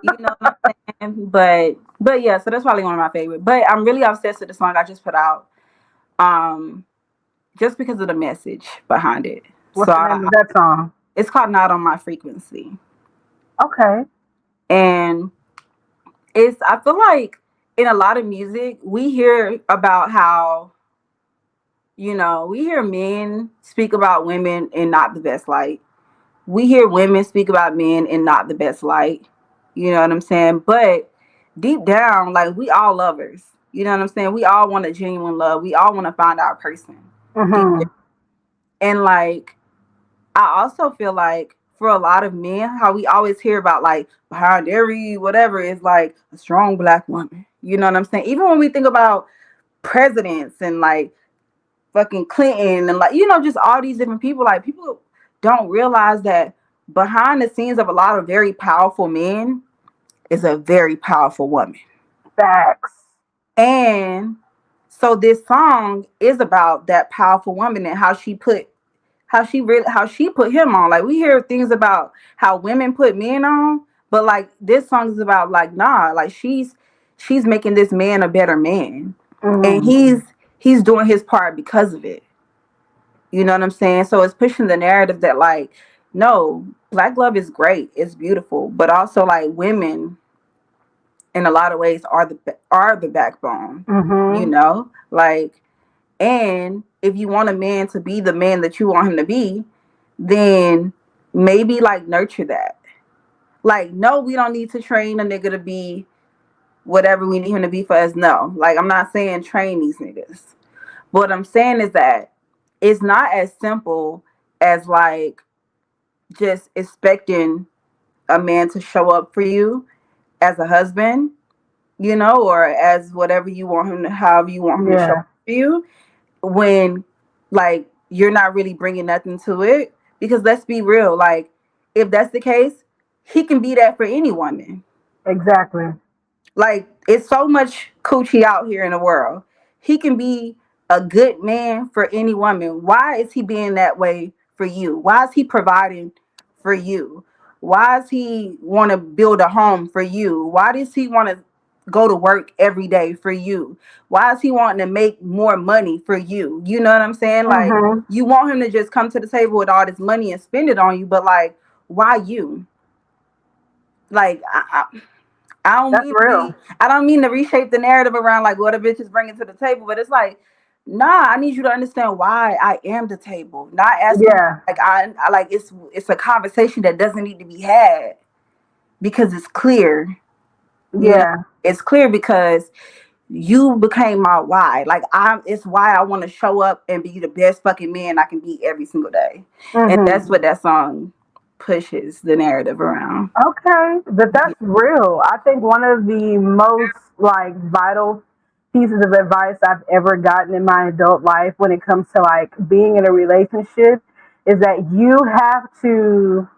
You know what I'm saying? But yeah, so that's probably one of my favorite. But I'm really obsessed with the song I just put out. Um, just because of the message behind it. So What's the name of that song? it's called Not on My Frequency. Okay. And I feel like in a lot of music, we hear about how, we hear men speak about women in not the best light. We hear women speak about men in not the best light. You know what I'm saying? But deep down, like we all lovers. You know what I'm saying? We all want a genuine love. We all want to find our person. Deep down. Mm-hmm. And like I also feel like for a lot of men, how we always hear about like behind every whatever is like a strong black woman. You know what I'm saying? Even when we think about presidents and like fucking Clinton and like, just all these different people, like people don't realize that behind the scenes of a lot of very powerful men is a very powerful woman. Facts. And so this song is about that powerful woman and how she put him on. Like we hear things about how women put men on, but like this song is about like nah, like she's making this man a better man, and Mm-hmm. he's doing his part because of it. You know what I'm saying? So it's pushing the narrative that like no, black love is great, it's beautiful, but also like women in a lot of ways are the backbone. You Mm-hmm. know, like and if you want a man to be the man that you want him to be, then maybe like nurture that. Like, no, we don't need to train a nigga to be whatever we need him to be for us. No. Like, I'm not saying train these niggas. What I'm saying is that it's not as simple as like just expecting a man to show up for you as a husband, or as whatever you want him to, however you want him to show Yeah. up for you when like you're not really bringing nothing to it. Because let's be real, like if that's the case, he can be that for any woman. Exactly. Like it's so much coochie out here in the world. He can be a good man for any woman. Why is he being that way for you? Why is he providing for you? Why does he want to build a home for you? Why does he want to go to work every day for you? Why is he wanting to make more money for you? You know what I'm saying? Like, Mm-hmm. you want him to just come to the table with all this money and spend it on you, but like, why you? Like, I don't That's mean to real. be, I don't mean to reshape the narrative around like what a bitch is bringing to the table, but it's like, nah, I need you to understand why I am the table. Not asking Yeah. like I like it's a conversation that doesn't need to be had because it's clear. You know, Yeah. it's clear because you became my why. Like it's why I want to show up and be the best fucking man I can be every single day. And Mm-hmm. that's what that song pushes the narrative around. Okay, but Yeah. that's real. I think one of the most like vital pieces of advice I've ever gotten in my adult life when it comes to like being in a relationship is that you have to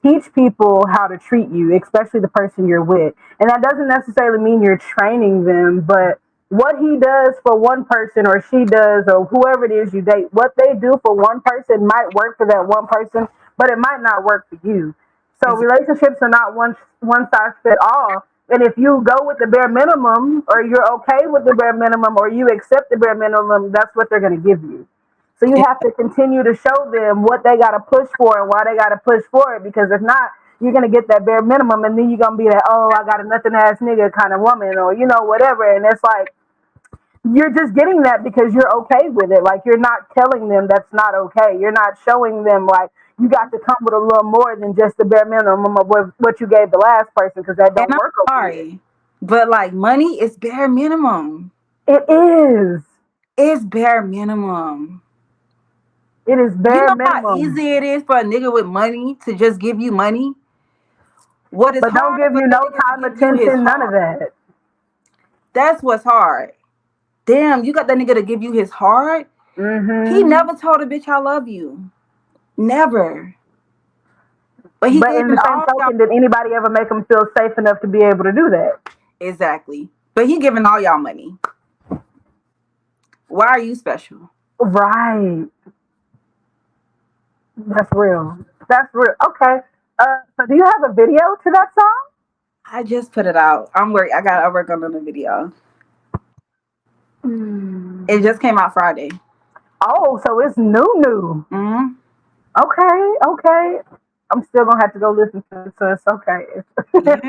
teach people how to treat you, especially the person you're with. And that doesn't necessarily mean you're training them, but what he does for one person or she does or whoever it is you date, what they do for one person might work for that one person, but it might not work for you. So It's, relationships are not one size fit all. And if you go with the bare minimum or you're okay with the bare minimum or you accept the bare minimum, that's what they're going to give you. So you have to continue to show them what they got to push for and why they got to push for it. Because if not, you're going to get that bare minimum and then you're going to be that, oh, I got a nothing ass nigga kind of woman or, whatever. And it's like, you're just getting that because you're okay with it. Like, you're not telling them that's not okay. You're not showing them, like, you got to come with a little more than just the bare minimum of what you gave the last person because that and don't I'm work over here. sorry, but like money is bare minimum. It is. It's bare minimum. It is You bare know how minimum. easy it is for a nigga with money to just give you money? What is But don't hard give for you a no nigga to time, give you his attention, none of heart? that. That's what's hard. Damn, you got that nigga to give you his heart? He Mm-hmm. never told a bitch I love you. Never. But he But in giving the same all y'all token, did anybody ever make them feel safe enough to be able to do that? exactly. But he giving all y'all money. Why are you special? Right. That's real. That's real. Okay. So do you have a video to that song? I just put it out. I gotta work on the video. Hmm. It just came out Friday. Oh, so it's new. Mm-hmm. Okay. Okay. I'm still gonna have to go listen to it, so it's okay. Yeah.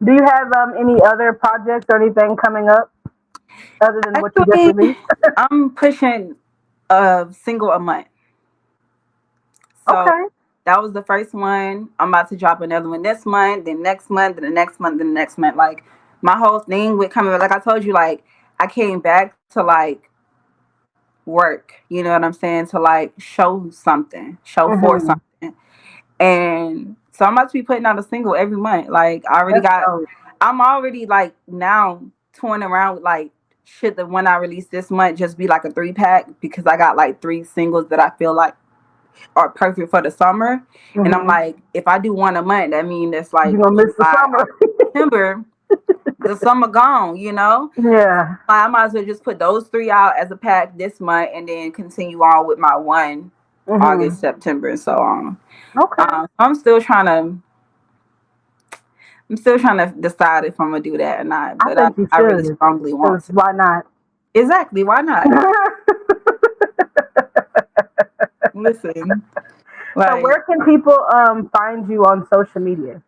Do you have any other projects or anything coming up other than what you just Actually, released? I'm pushing a single a month. So Okay. that was the first one. I'm about to drop another one this month, then next month, then the next month, then the next month. Like my whole thing with coming, like I told you, like I came back to like work. You know what I'm saying? To like show something, show for Mm-hmm. something. And so I'm about to be putting out a single every month. Like That's dope. I'm already like now toying around with like should the one I released this month just be like a 3-pack because I got like 3 singles that I feel like are perfect for the summer. And I'm Mm-hmm. like, if I do one a month, that means it's You're like gonna miss the July, summer. August, September, the summer gone, you know? Yeah. I might as well just put those 3 out as a pack this month and then continue on with my one Mm-hmm. August, September, and so on. Okay. I'm still trying to decide if I'm gonna do that or not, I but think you I really should. strongly want Because to. why not? Exactly, why not? Listen, So like where can people find you on social media?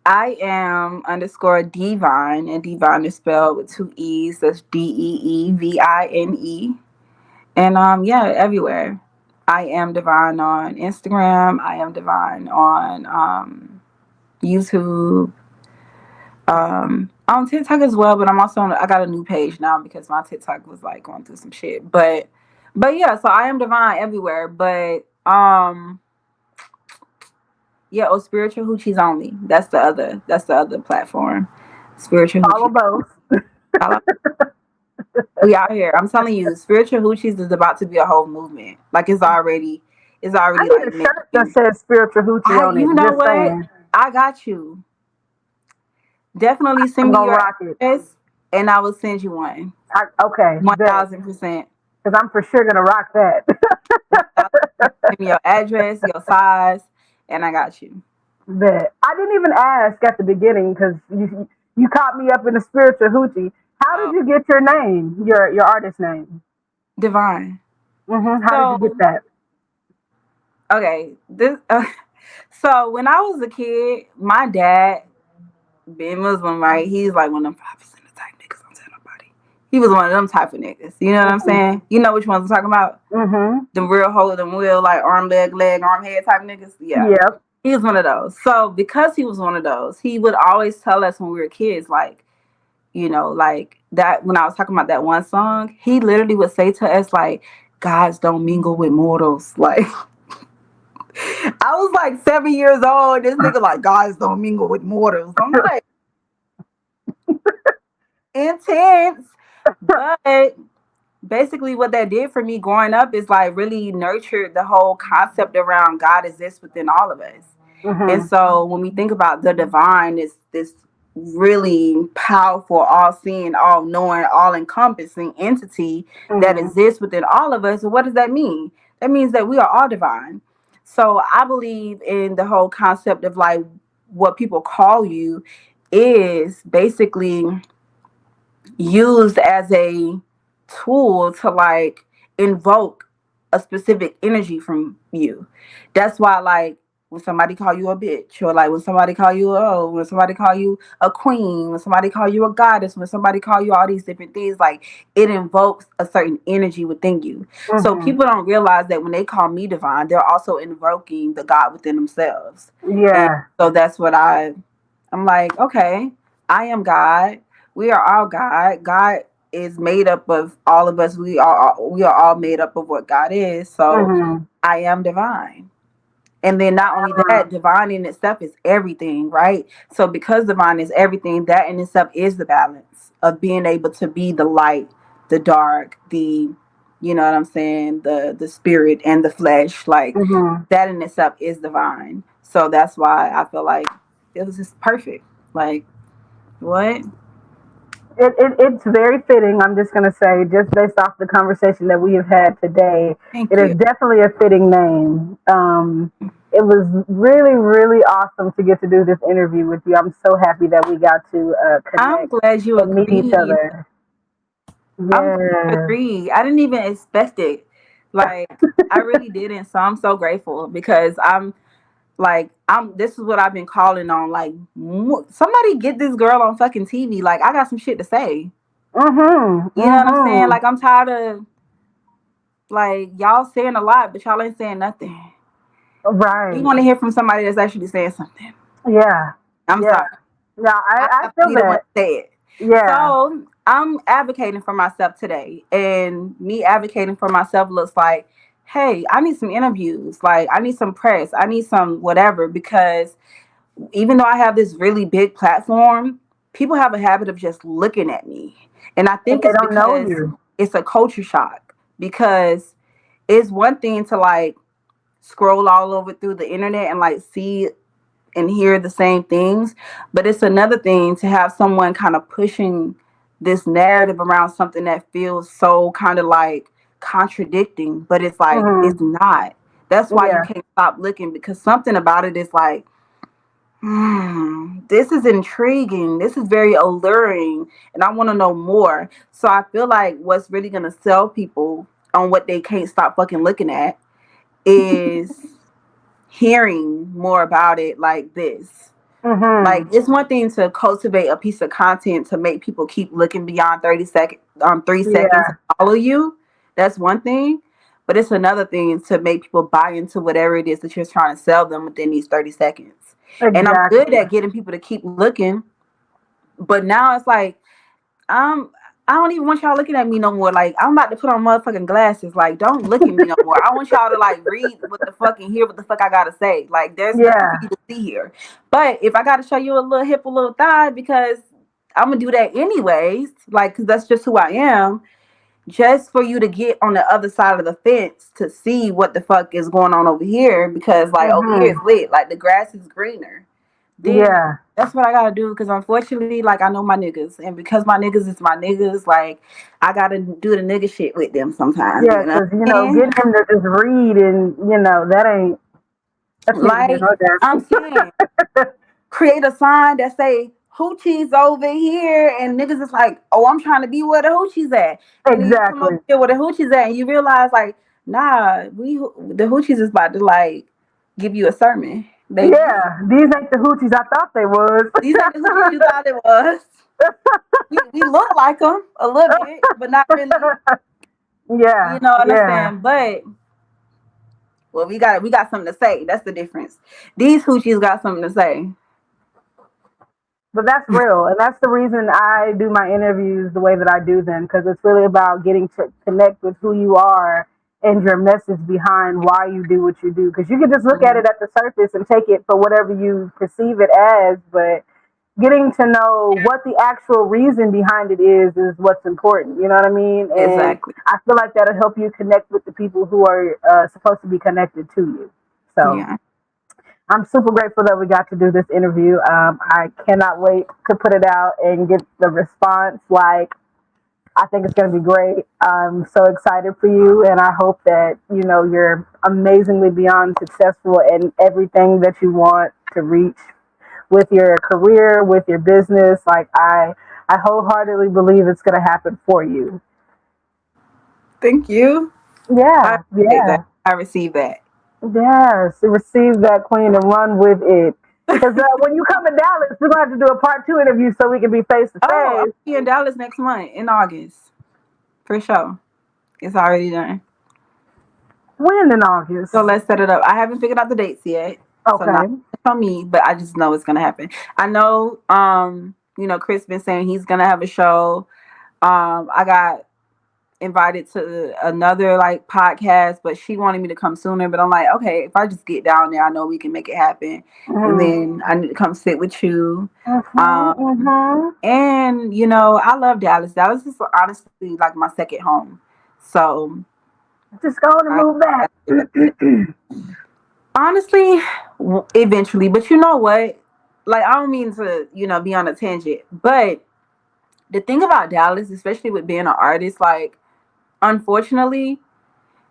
I am underscore Deevine, and Deevine is spelled with 2 E's. That's Deevine. And yeah, everywhere. I am Divine on Instagram. I am Divine on YouTube. On TikTok as well, but I'm also I got a new page now because my TikTok was like going through some shit. But yeah, so I am Divine everywhere. But yeah, oh spiritual hoochies only. That's the other platform. Spiritual Follow hoochies. both. We out here. I'm telling you, spiritual hoochies is about to be a whole movement. Like it's I already need a like shirt that making. says spiritual hoochie on it. You know Just what? saying. I got you. Definitely send I'm me gonna your rock it. address, and I will send you one. Okay, bet. 1,000%. Because I'm for sure gonna rock that. Give me your address, your size, and I got you. Bet. I didn't even ask at the beginning because you caught me up in the spiritual hoochie. How did Oh, you get your name, your artist name? Divine. How did you get So that? okay, this. So when I was a kid, my dad, being Muslim, right? He's like one of them 5% of type niggas. Don't tell nobody. He was one of them type of niggas. You know what I'm saying? You know which ones I'm talking about? Mm-hmm. Them real hold, them real like arm, leg, arm, head type niggas. Yeah. Yep. He was one of those. So because he was one of those, he would always tell us when we were kids, like, like that when I was talking about that one song, he literally would say to us, like, gods don't mingle with mortals. Like I was like 7 years old. This nigga like gods don't mingle with mortals. I'm like intense. But basically what that did for me growing up is like really nurtured the whole concept around God exists within all of us. And Mm-hmm. so when we think about the divine, it's this really powerful, all seeing, all knowing, all encompassing entity that Mm-hmm. exists within all of us. And what does that mean? That means that we are all divine. So I believe in the whole concept of like what people call you is basically used as a tool to like invoke a specific energy from you. That's why like when somebody call you a bitch, or like when somebody call you when somebody call you a queen, when somebody call you a goddess, when somebody call you all these different things, like it invokes a certain energy within you. So Mm-hmm. people don't realize that when they call me divine, they're also invoking the God within themselves. And Yeah. so that's what I'm like, okay, I am God. We are all God. God is made up of all of us. We are all made up of what God is. So Mm-hmm. I am divine. And then not only that, divine in itself is everything, right? So because divine is everything, that in itself is the balance of being able to be the light, the dark, you know what I'm saying, the spirit and the flesh. Like Mm-hmm. that in itself is divine. So that's why I feel like it was just perfect. Like what? It's very fitting. I'm just going to say, just based off the conversation that we have had today, Thank it is you. definitely a fitting name. It was really, really awesome to get to do this interview with you. I'm so happy that we got to I'm connect glad you and meet each agreed. other. I'm glad you Yeah. agreed. I didn't even expect it. Like I really didn't. So I'm so grateful because I'm this is what I've been calling on. Like somebody get this girl on fucking TV. Like I got some shit to say. Mm-hmm. You know what I'm saying? Mm-hmm. Like I'm tired of like y'all saying a lot, but y'all ain't saying nothing. We Right. want to hear from somebody that's actually saying something. Yeah. I'm Yeah. sorry. Yeah, I I have to feel be the one that. to say it. Yeah. So I'm advocating for myself today. And me advocating for myself looks like, hey, I need some interviews. Like I need some press. I need some whatever. Because even though I have this really big platform, people have a habit of just looking at me. And I And think they it's don't know because you. it's a culture shock. Because it's one thing to like scroll all over through the internet and like see and hear the same things. But it's another thing to have someone kind of pushing this narrative around something that feels so kind of like contradicting, but it's like it's Mm-hmm. not. That's why you Yeah. can't stop looking because something about it is like, this is intriguing. This is very alluring, and I want to know more. So I feel like what's really gonna sell people on what they can't stop fucking looking at is hearing more about it like this. Like Mm-hmm. it's one thing to cultivate a piece of content to make people keep looking beyond 30 seconds 3 seconds to Yeah. follow you. That's one thing. But it's another thing to make people buy into whatever it is that you're trying to sell them within these 30 seconds. And I'm good Exactly. at getting people to keep looking. But now it's like I'm I don't even want y'all looking at me no more. Like I'm about to put on motherfucking glasses. Like don't look at me no more. I want y'all to like read what the fuck and hear what the fuck I gotta say. Like there's nothing for Yeah. you to see here. But if I gotta show you a little hip, a little thigh, because I'm gonna do that anyways. Like because that's just who I am. Just for you to get on the other side of the fence to see what the fuck is going on over here. Because like over here is Mm-hmm. lit. Like the grass is greener. Then Yeah. That's what I gotta do because unfortunately, like I know my niggas, and because my niggas is my niggas, like I gotta do the nigga shit with them sometimes. Yeah, You know because you what I know, mean? getting him to just read and that ain't that's neither here Like nor I'm saying, create a sign that say hoochies over here, and niggas is like, oh, I'm trying to be where the hoochies at, and then you come over exactly. here where the hoochies at, and you realize like, nah, the hoochies is about to like give you a sermon. Yeah, these ain't the hoochies I thought they was. These ain't the hoochies you thought it was. We look like them a little bit, but not really. You Yeah, know what I'm yeah. saying? But well, we got something to say. That's the difference. These hoochies got something to say. But that's real, and that's the reason I do my interviews the way that I do them, because it's really about getting to connect with who you are and your message behind why you do what you do. Because you can just look at Hmm. it at the surface and take it for whatever you perceive it as, but getting to know what the actual reason behind it is what's important. You know what I mean? And Exactly. I feel like that'll help you connect with the people who are supposed to be connected to you. So Yeah. I'm super grateful that we got to do this interview. I cannot wait to put it out and get the response. Like, I think it's going to be great. I'm so excited for you, and I hope that you're amazingly beyond successful in everything that you want to reach with your career, with your business. Like, I wholeheartedly believe it's going to happen for you. Thank you. I Yeah, appreciate that. yeah. I received that. Yes, receive that queen and run with it. Because when you come to Dallas, we're going to have to do a part two interview so we can be face to Oh, I'll face. be in Dallas next month in August for sure. It's already done. When in August? So let's set it up. I haven't figured out the dates yet, so not Okay. on me, but I just know it's gonna happen. I know, Chris been saying he's gonna have a show. I got invited to another like podcast, but she wanted me to come sooner. But I'm like, okay, if I just get down there, I know we can make it happen. And Mm-hmm. then I need to come sit with you. Mm-hmm. Um, Mm-hmm. and I love Dallas. Dallas is honestly like my second home. So Just going to I move back. honestly, eventually. But you know what? Like I don't mean to, be on a tangent, but the thing about Dallas, especially with being an artist, like unfortunately,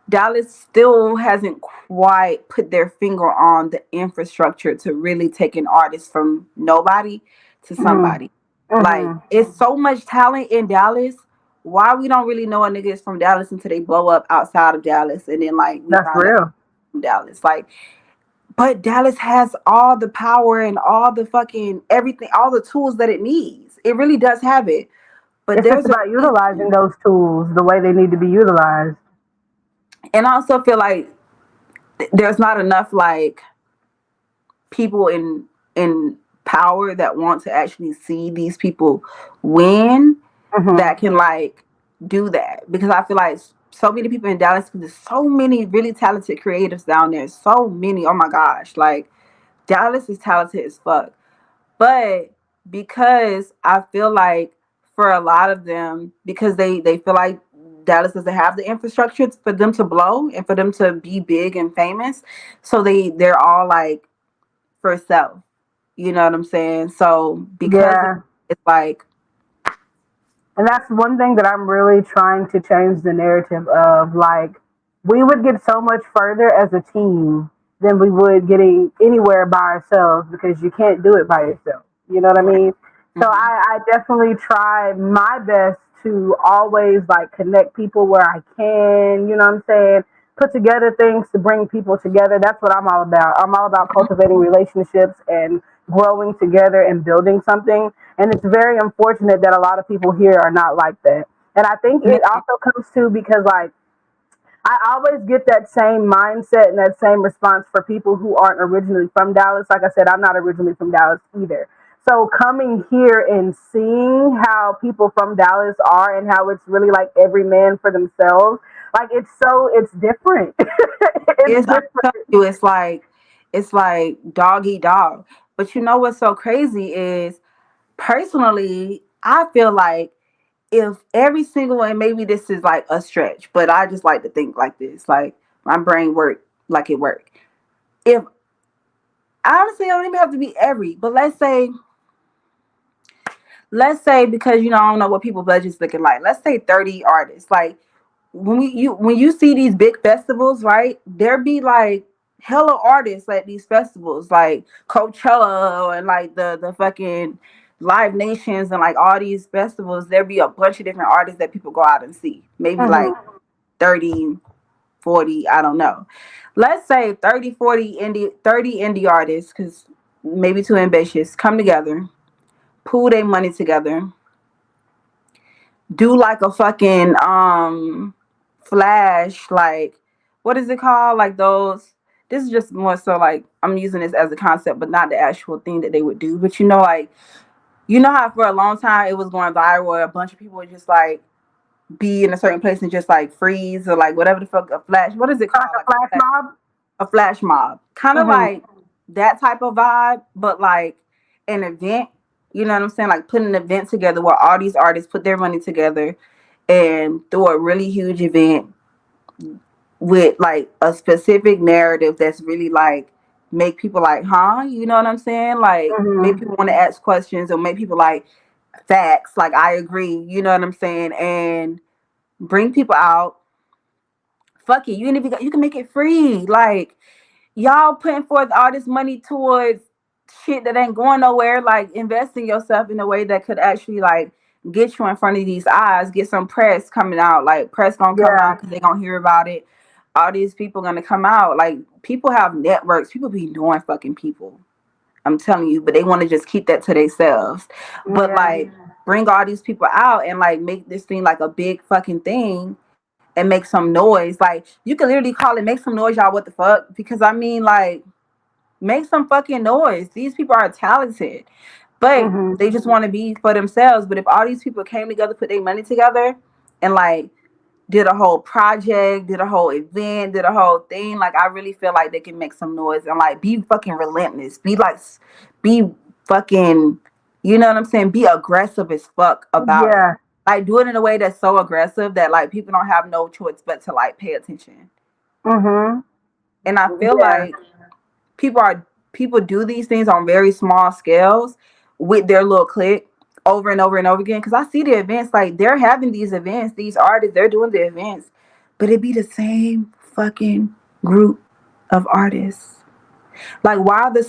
Dallas still hasn't quite put their finger on the infrastructure to really take an artist from nobody to Mm-hmm. somebody. Like, Mm-hmm. it's so much talent in Dallas. Why we don't really know a nigga is from Dallas until they blow up outside of Dallas, and then like we That's find out real. from Dallas. Like, but Dallas has all the power and all the fucking everything, all the tools that it needs. It really does have it. But It's just there's a about utilizing reason. those tools the way they need to be utilized. And I also feel like there's not enough like people in power that want to actually see these people win Mm-hmm. that can like do that, because I feel like so many people in Dallas, there's so many really talented creatives down there, so many, oh my gosh, like Dallas is talented as fuck. But because I feel like for a lot of them, because they feel like Dallas doesn't have the infrastructure for them to blow and for them to be big and famous, so they're all like for self. You know what I'm saying? So because Yeah. it's like, And that's one thing that I'm really trying to change the narrative of. Like, we would get so much further as a team than we would getting anywhere by ourselves, because you can't do it by yourself. You know what I right. mean? So Hmm. I definitely try my best to always like connect people where I can, you know what I'm saying? Put together things to bring people together. That's what I'm all about. I'm all about cultivating relationships and growing together and building something. And it's very unfortunate that a lot of people here are not like that. And I think it also comes to because like I always get that same mindset and that same response for people who aren't originally from Dallas. Like I said, I'm not originally from Dallas either. So coming here and seeing how people from Dallas are and how it's really like every man for themselves, like it's different. It's It's, I'm telling different. you, it's like dog eat dog. But you know what's so crazy is, personally, I feel like if every single, and maybe this is like a stretch, but I just like to think like this, like my brain work like it worked. If honestly, I don't even have to be every, but let's say let's say, because I don't know what people budget's looking like. Let's say 30 artists. Like when you see these big festivals, right? There be like hella artists at these festivals, like Coachella and like the fucking Live Nations and like all these festivals. There be a bunch of different artists that people go out and see. Maybe like 30, 40, I don't know. Let's say 30, 40 indie artists, because maybe too ambitious, come together, pool their money together, do like a fucking flash, like what is it called? Like those. This is just more so like I'm using this as a concept, but not the actual thing that they would do. But like how for a long time it was going viral, where a bunch of people would just like be in a certain place and just like freeze or like whatever the fuck a flash. What is it called? Like a flash mob. A flash mob, kind of like that type of vibe, but like an event. You know what I'm saying? Like putting an event together where all these artists put their money together and throw a really huge event with like a specific narrative that's really like make people like, huh? You know what I'm saying? Like make people want to ask questions or make people like facts. Like I agree. You know what I'm saying? And bring people out. Fuck it. You can make it free. Like y'all putting forth all this money towards shit that ain't going nowhere. Like invest in yourself in a way that could actually like get you in front of these eyes, get some press coming out. Like press gonna come out because they gonna hear about it. All these people gonna come out. Like people have networks. People be knowing fucking people. I'm telling you, but they want to just keep that to themselves. But like bring all these people out and like make this thing like a big fucking thing and make some noise. Like you can literally call it make some noise, y'all. What the fuck? Because I mean, like, make some fucking noise. These people are talented, but they just want to be for themselves. But if all these people came together, put their money together, and like did a whole project, did a whole event, did a whole thing, like I really feel like they can make some noise and like be fucking relentless. Be fucking, you know what I'm saying? Be aggressive as fuck about it. Like do it in a way that's so aggressive that like people don't have no choice but to like pay attention. And I feel like people do these things on very small scales with their little clique over and over and over again. Because I see the events, like they're having these events, these artists, they're doing the events, but it be the same fucking group of artists. Like why are the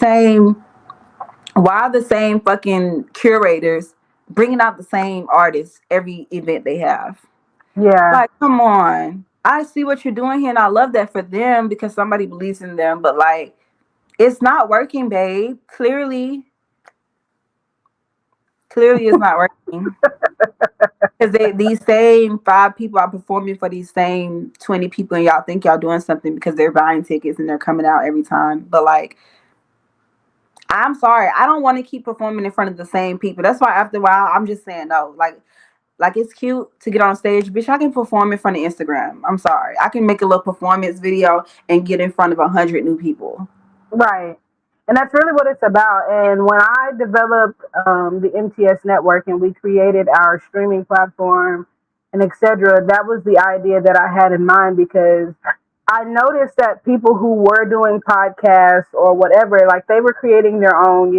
same fucking curators bringing out the same artists every event they have? Like come on. I see what you're doing here and I love that for them because somebody believes in them, but like it's not working, babe. Clearly it's not working. Because these same 5 people are performing for these same 20 people, and y'all think y'all doing something because they're buying tickets and they're coming out every time. But like, I'm sorry, I don't want to keep performing in front of the same people. That's why after a while, I'm just saying no. Like it's cute to get on stage, bitch. I can perform in front of Instagram. I'm sorry, I can make a little performance video and get in front of 100 new people. Right. And that's really what it's about. And when I developed the MTS network and we created our streaming platform and etc., that was the idea that I had in mind because I noticed that people who were doing podcasts or whatever, like they were creating their own,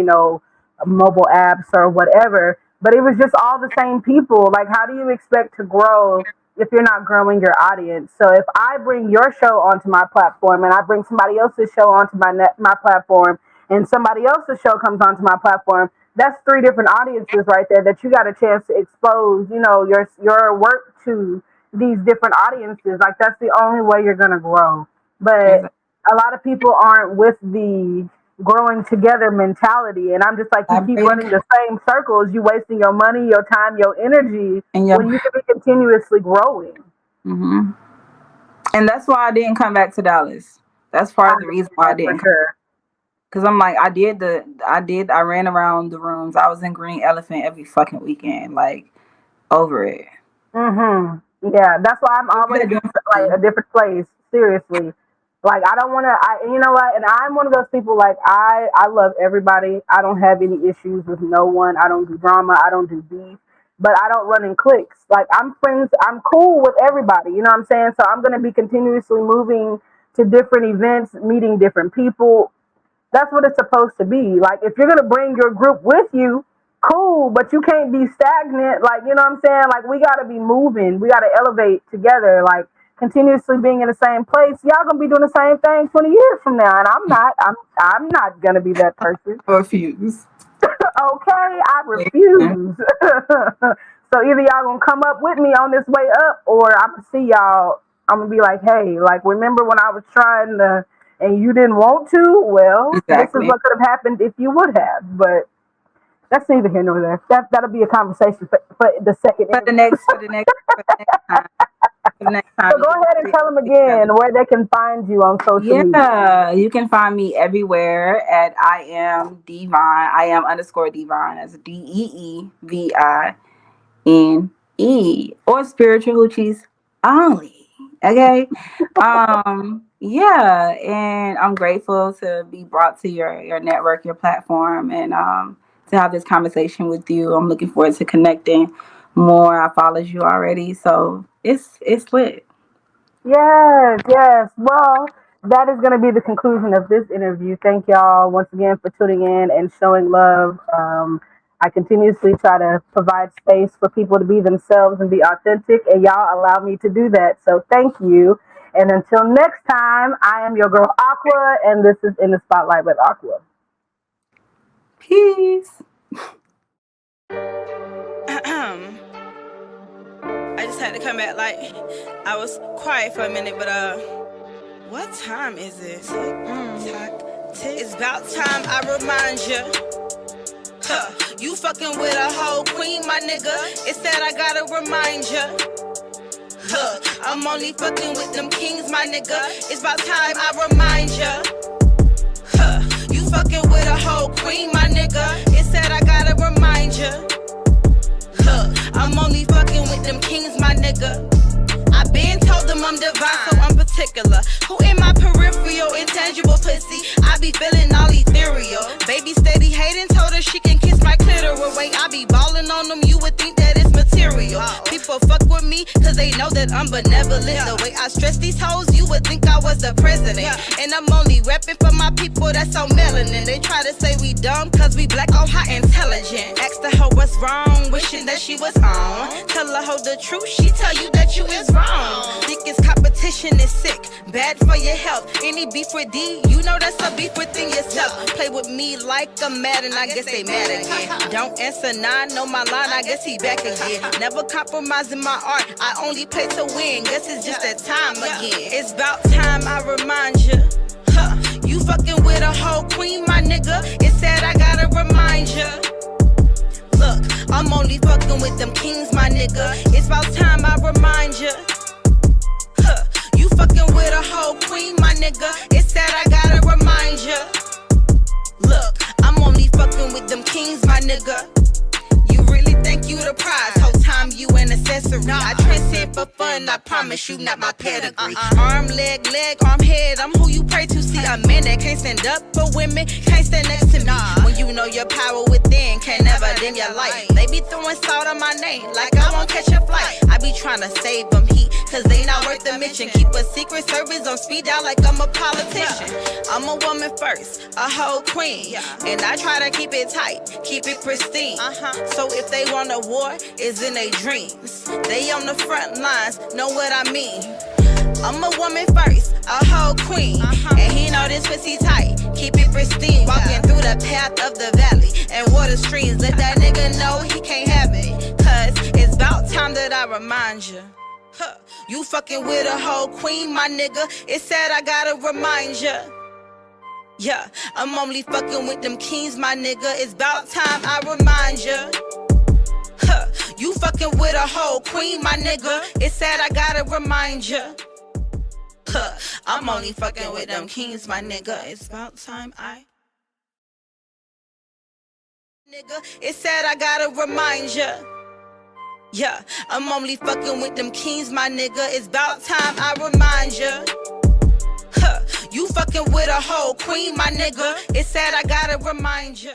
mobile apps or whatever, but it was just all the same people. Like, how do you expect to grow if you're not growing your audience? So if I bring your show onto my platform and I bring somebody else's show onto my platform and somebody else's show comes onto my platform, that's 3 different audiences right there that you got a chance to expose, your work to these different audiences. Like that's the only way you're gonna grow. But a lot of people aren't with the growing together mentality, and I'm just like, you keep running the same circles. You wasting your money, your time, your energy, and when you could be continuously growing. And that's why I didn't come back to Dallas. That's part of the reason why I didn't. Because I'm like, I ran around the rooms. I was in Green Elephant every fucking weekend, like over it. Yeah, that's why I'm always like a different place. Seriously. Like I don't want to, you know what? And I'm one of those people. Like I love everybody. I don't have any issues with no one. I don't do drama. I don't do beef. But I don't run in cliques. Like I'm friends. I'm cool with everybody. You know what I'm saying? So I'm gonna be continuously moving to different events, meeting different people. That's what it's supposed to be. Like if you're gonna bring your group with you, cool, but you can't be stagnant. Like, you know what I'm saying? Like, we got to be moving. We got to elevate together. Like, continuously being in the same place, y'all gonna be doing the same thing 20 years from now, and I'm not gonna be that person. I refuse. Okay, I refuse. So either y'all gonna come up with me on this way up, or I'm gonna see y'all. I'm gonna be like, hey, like, remember when I was trying to and you didn't want to? Well, This is what could have happened if you would have. But that's neither here nor there. That'll be a conversation for the second. For the next time. So go ahead and tell them again where they can find you on social media. Yeah, you can find me everywhere at I am Deevine. I am _Deevine. That's DEEVINE or spiritual hoochies only. Okay. Yeah, and I'm grateful to be brought to your network, your platform, and to have this conversation with you. I'm looking forward to connecting more. I followed you already, so it's lit. Yes. Well, that is going to be the conclusion of this interview. Thank y'all once again for tuning in and showing love. I continuously try to provide space for people to be themselves and be authentic, and y'all allow me to do that. So thank you. And until next time, I am your girl Aqua, and this is In the Spotlight with Aqua. Peace. I just had to come back. Like, I was quiet for a minute, but what time is it? Tick. It's about time I remind you. You fucking with a whole queen, my nigga. It's that I gotta remind you. I'm only fucking with them kings, my nigga. It's about time I remind ya. You fucking with a whole queen, my nigga. It's that I gotta remind ya. I'm only fucking with them kings, my nigga. I been told them I'm divine, so I'm particular. Who in my peripheral, intangible pussy? I be feeling all ethereal. Baby steady hating, told her she can kiss my clitoral. Wait, I be balling on them, you would think that it's material. People fuck with me, cause they know that I'm benevolent. The way I stress these hoes, you would think I was the president. And I'm only repping for my people that's on melanin. They try to say we dumb, cause we black on high intelligent. Ask the hoe what's wrong, wishing that she was on. Tell her hoe the truth, she tell you that you is wrong. Think it's competition is sick, bad for your health. Any beef with D, you know that's a beef within yourself. Play with me like I'm mad, and I guess they mad again. Don't answer nine, know my line, I guess he back again. Never compromising my art, I only play to win. Guess it's just that time again. It's about time I remind you. You fucking with a whole queen, my nigga. It's sad I gotta remind you. Look, I'm only fucking with them kings, my nigga. It's about time I remind you. You fucking with a whole queen, my nigga. It's sad I gotta remind you. Look, I'm only fucking with them kings, my nigga. You really think you the prize? Whole time you an accessory. I transcend for fun, I promise you not my pedigree. Arm, leg, arm, head, I'm who you pray to see. A man that can't stand up for women, can't stand next to me. When you know your power within, can never dim your light. They be throwing salt on my name, like I won't catch a flight. I be trying to save them heat, cause they not worth the mention. Keep a secret service on speed dial like I'm a politician. I'm a woman first, a whole queen, and I try to keep it tight, keep it pristine. So if they want a war, it's in their dreams. They on the front lines, know what I mean. I'm a woman first, a whole queen, and he know this pussy tight, keep it pristine. Walking through the path of the valley and water streams, let that nigga know he can't have it. Cause it's about time that I remind you. You fucking with a whole queen, my nigga. It's sad I gotta remind you. Yeah, I'm only fucking with them kings, my nigga. It's about time I remind you. You fucking with a whole queen, my nigga. It's sad I gotta remind you. I'm only fucking with them kings, my nigga. It's about time I. Nigga, it's sad I gotta remind you. Yeah, I'm only fucking with them kings, my nigga. It's about time I remind you. You fucking with a whole queen, my nigga. It's sad I gotta remind you.